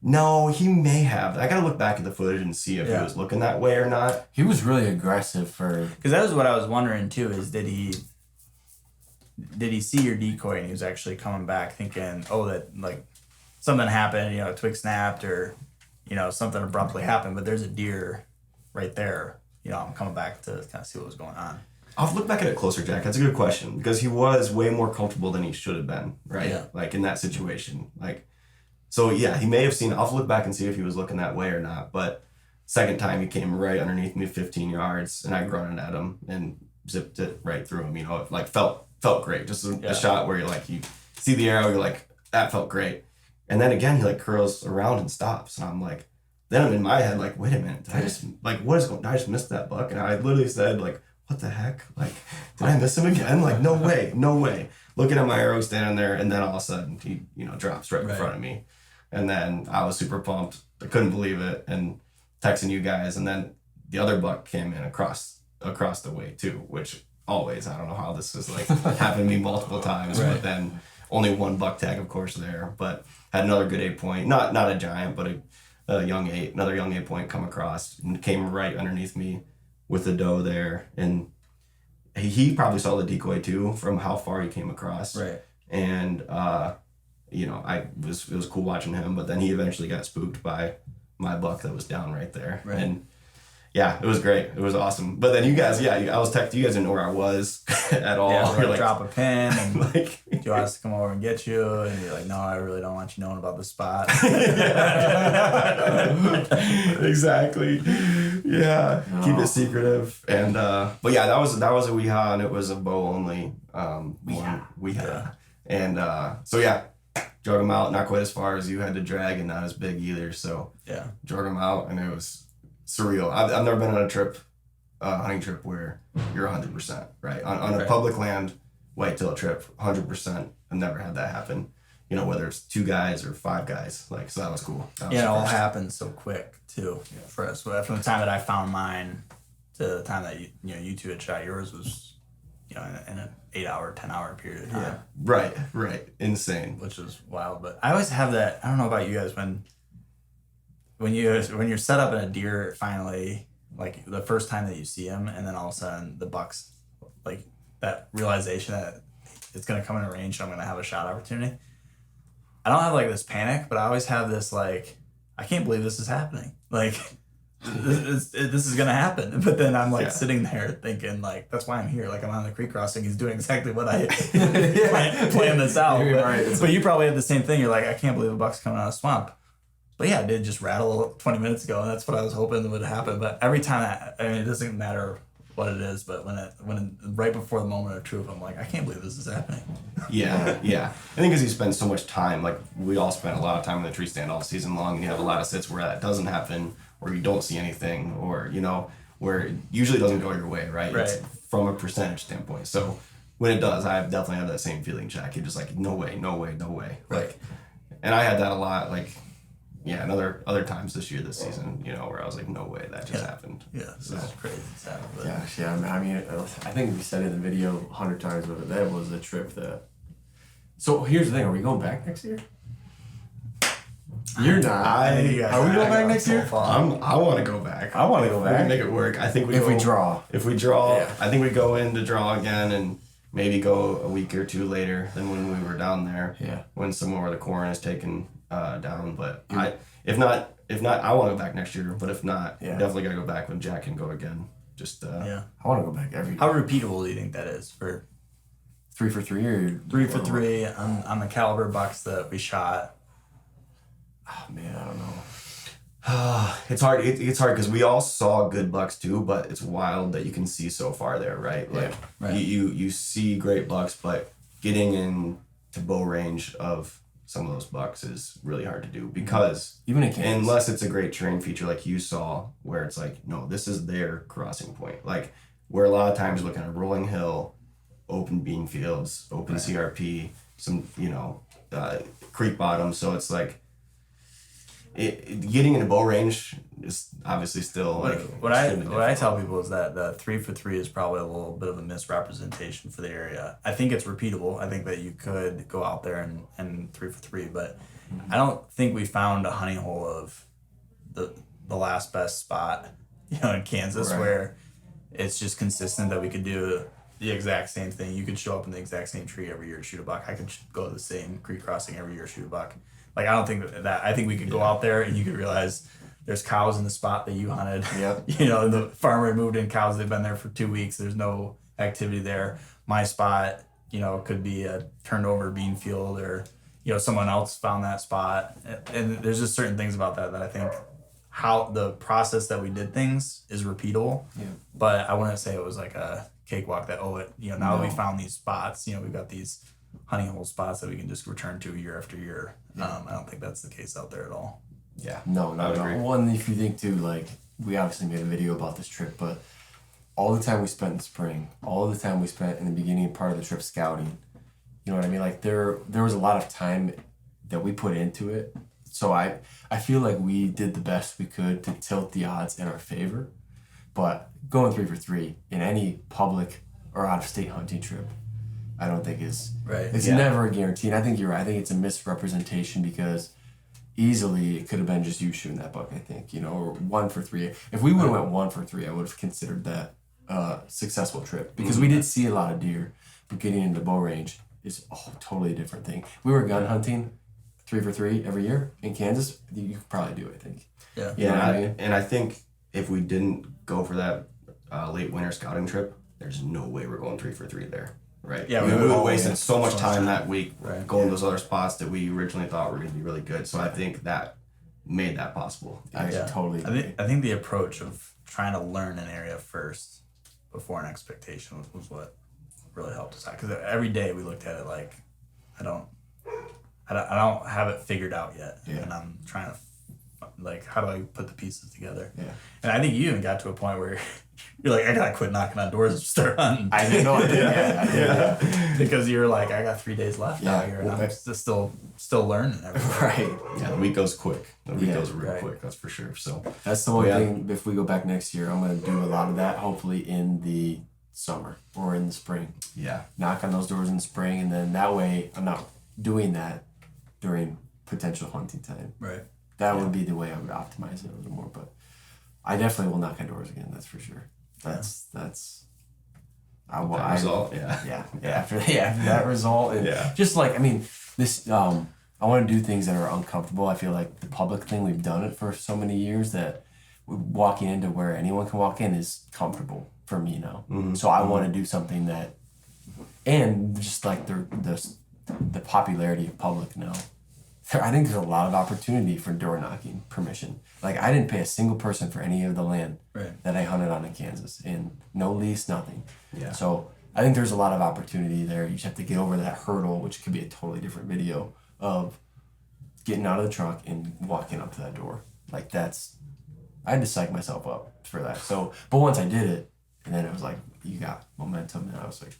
No, he may have. I got to look back at the footage and see if he was looking that way or not. He was really aggressive for... Because that was what I was wondering, too, is did he see your decoy and he was actually coming back thinking, oh, that, like, something happened, a twig snapped or, something abruptly happened, but there's a deer right there. I'm coming back to kind of see what was going on. I'll look back at it closer, Jack. That's a good question, because he was way more comfortable than he should have been, right? Yeah. Like, in that situation. Like, so, yeah, he may have seen... I'll look back and see if he was looking that way or not, but second time he came right underneath me 15 yards, and I grunted at him and zipped it right through him. It, like, felt great. Just a shot where you're like, you see the arrow, you're like, that felt great. And then again, he, like, curls around and stops, and I'm like... Then I'm in my head like, wait a minute, did I just, like, what is going on? I just missed that buck. And I literally said, like, what the heck? Like, did I miss him again? Like, no way. Looking at my arrow standing there, and then all of a sudden he, drops right in front of me. And then I was super pumped. I couldn't believe it. And texting you guys. And then the other buck came in across the way too, which always, I don't know how this has like happened to me multiple times, but then only one buck tag, of course, there. But had another good 8-point, not a giant, but another young 8-point come across and came right underneath me with the doe there. And he probably saw the decoy too from how far he came across. Right. And, it was cool watching him, but then he eventually got spooked by my buck that was down right there. Right. And yeah, it was great. It was awesome. But then you guys, I was texting you guys, didn't know where I was at all. Yeah, You're like, drop a pin and like, do you want us to come over and get you? And you're like, no, I really don't want you knowing about the spot. Exactly. Yeah. No. Keep it secretive. And but yeah, that was a weehaw, and it was a bow only weehaw. And so yeah, drug him out, not quite as far as you had to drag, and not as big either. So yeah, drug him out, and it was surreal. I've never been on a hunting trip where you're 100%, right? On a public land whitetail trip, 100%. I've never had that happen. Whether it's 2 guys or 5 guys, like, so that was cool. It all happened so quick too for us. From the time that I found mine to the time that you two had shot yours was, in an 8-hour, 10-hour period of time. Yeah, right, insane. Which was wild, but I always have that. I don't know about you guys when you're set up in a deer finally, like the first time that you see him, and then all of a sudden the buck's like that realization that it's gonna come in a range and I'm gonna have a shot opportunity. I don't have like this panic, but I always have this like, I can't believe this is happening. Like this is gonna happen. But then I'm like sitting there thinking like, that's why I'm here. Like I'm on the creek crossing. He's doing exactly what I planned this out. But you probably have the same thing. You're like, I can't believe a buck's coming out of the swamp. But yeah, it did just rattle 20 minutes ago, and that's what I was hoping would happen. But every time it doesn't matter what it is, but when right before the moment of truth, I'm like, I can't believe this is happening. Yeah. I think because you spend so much time, like we all spent a lot of time in the tree stand all season long, and you have a lot of sits where that doesn't happen, or you don't see anything, or where it usually doesn't go your way, right? Right. It's from a percentage standpoint. So when it does, I definitely have that same feeling, Jack. You're just like, no way. Right. Like, and I had that a lot, like, yeah, and other times this season, where I was like, no way that just happened. Yeah, this is crazy. Sad, but Yeah. I mean, I think we said in the video 100 times, but that was a trip that. So here's the thing: are we going back next year? You're not. Are we going back next year? I want to go back. I want to go We back. can make it work. I think If we draw, yeah. I think we go in to draw again and maybe go a week or two later than when we were down there. Yeah. When some more of the corn is taken down, but if not, I want to go back next year. But if not, definitely gotta go back when Jack can go again. Just I want to go back every year. How repeatable do you think that is for 3 for 3 or 3 for 3 on the caliber bucks that we shot? Oh man, I don't know. It's hard. It's hard because we all saw good bucks too, but it's wild that you can see so far there, right? Like right. You see great bucks, but getting into bow range of some of those bucks is really hard to do because even in Kansas, unless it's a great terrain feature like you saw, where it's like, no, this is their crossing point. Like where a lot of times you're looking at rolling hill, open bean fields, open CRP, some creek bottom. So it's like. Getting into bow range is obviously still what I tell people is that the 3 for 3 is probably a little bit of a misrepresentation for the area. I think it's repeatable. I think that you could go out there and 3 for 3, but I don't think we found a honey hole of the last best spot in Kansas where it's just consistent that we could do the exact same thing. You could show up in the exact same tree every year, shoot a buck. I could go to the same creek crossing every year, shoot a buck. Like, I don't think that I think we could go out there and you could realize there's cows in the spot that you hunted. Yep. The farmer moved in cows. They've been there for 2 weeks. There's no activity there. My spot, could be a turned over bean field or, someone else found that spot. And there's just certain things about that I think how the process that we did things is repeatable. Yeah. But I wouldn't say it was like a cakewalk that, now that we found these spots, we've got these honey hole spots that we can just return to year after year. I don't think that's the case out there at all. Yeah. No, not at all. One, if you think too, like, we obviously made a video about this trip, but all the time we spent in spring, all the time we spent in the beginning part of the trip scouting, you know what I mean? Like, there was a lot of time that we put into it. So I feel like we did the best we could to tilt the odds in our favor. But going 3 for 3 in any public or out-of-state hunting trip, I don't think is right. It's never a guarantee. And I think you're right. I think it's a misrepresentation because easily it could have been just you shooting that buck, I think, or 1 for 3. If we would have went 1 for 3, I would have considered that a successful trip because we did see a lot of deer, but getting into bow range is a totally different thing. We were gun hunting 3 for 3 every year in Kansas. You could probably do it, I think. Yeah. Yeah. And I think if we didn't go for that late winter scouting trip, there's no way we're going 3 for 3 there. Right. Yeah, we would have wasted so much time that week going to those other spots that we originally thought were going to be really good. So I think that made that possible. I totally agree. I think the approach of trying to learn an area first before an expectation was what really helped us out. Because every day we looked at it like, I don't have it figured out yet, and I'm trying to how do I put the pieces together? Yeah. And I think you even got to a point where you're like, I gotta quit knocking on doors and start hunting. I didn't know. I did. Because you're like, I got 3 days left out here, and I'm still learning everything. Right. Yeah, the week goes quick. The week goes real quick. That's for sure. So that's the one thing. If we go back next year, I'm gonna do a lot of that. Hopefully in the summer or in the spring. Yeah. Knock on those doors in the spring, and then that way I'm not doing that during potential hunting time. Right. That would be the way I would optimize it a little more, but I definitely will knock on doors again. That's for sure. That's. Result. After that result, and just like this. I want to do things that are uncomfortable. I feel like the public thing, we've done it for so many years that walking into where anyone can walk in is comfortable for me now. Mm-hmm. So I want to do something that, and just like the popularity of public now. I think there's a lot of opportunity for door knocking permission. Like, I didn't pay a single person for any of the land that I hunted on in Kansas, and no lease, nothing. Yeah. So I think there's a lot of opportunity there. You just have to get over that hurdle, which could be a totally different video, of getting out of the truck and walking up to that door. Like, I had to psych myself up for that. So, but once I did it, and then it was like, you got momentum, and I was like,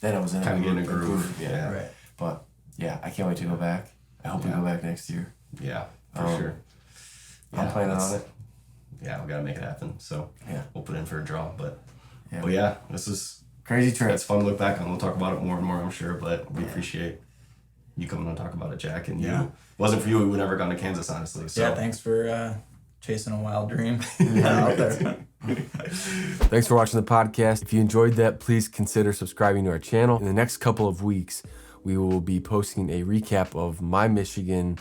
then I was in kind of getting a groove. Yeah. Right. But yeah, I can't wait to go back. I hope we go back next year. Yeah, for sure. I'm planning on it. Yeah, we gotta make it happen. So Yeah. we'll put in for a draw. But Yeah. yeah, this is Crazy trip. it's fun to look back on. We'll talk about it more and more, I'm sure. But we appreciate you coming on to talk about it, Jack. And you wasn't for you, we would never gone to Kansas, honestly. So Yeah, thanks for chasing a wild dream out there. Thanks for watching the podcast. If you enjoyed that, please consider subscribing to our channel. In the next couple of weeks, we will be posting a recap of my Michigan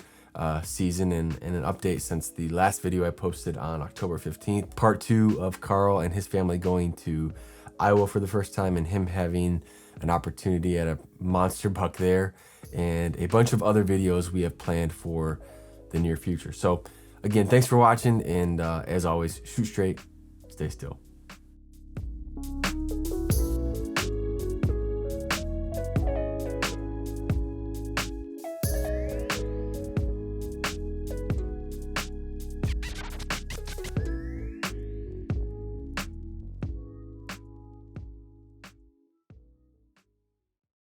season and an update since the last video I posted on October 15th. Part 2 of Carl and his family going to Iowa for the first time and him having an opportunity at a monster buck there, and a bunch of other videos we have planned for the near future. So again, thanks for watching, and as always, shoot straight, stay still.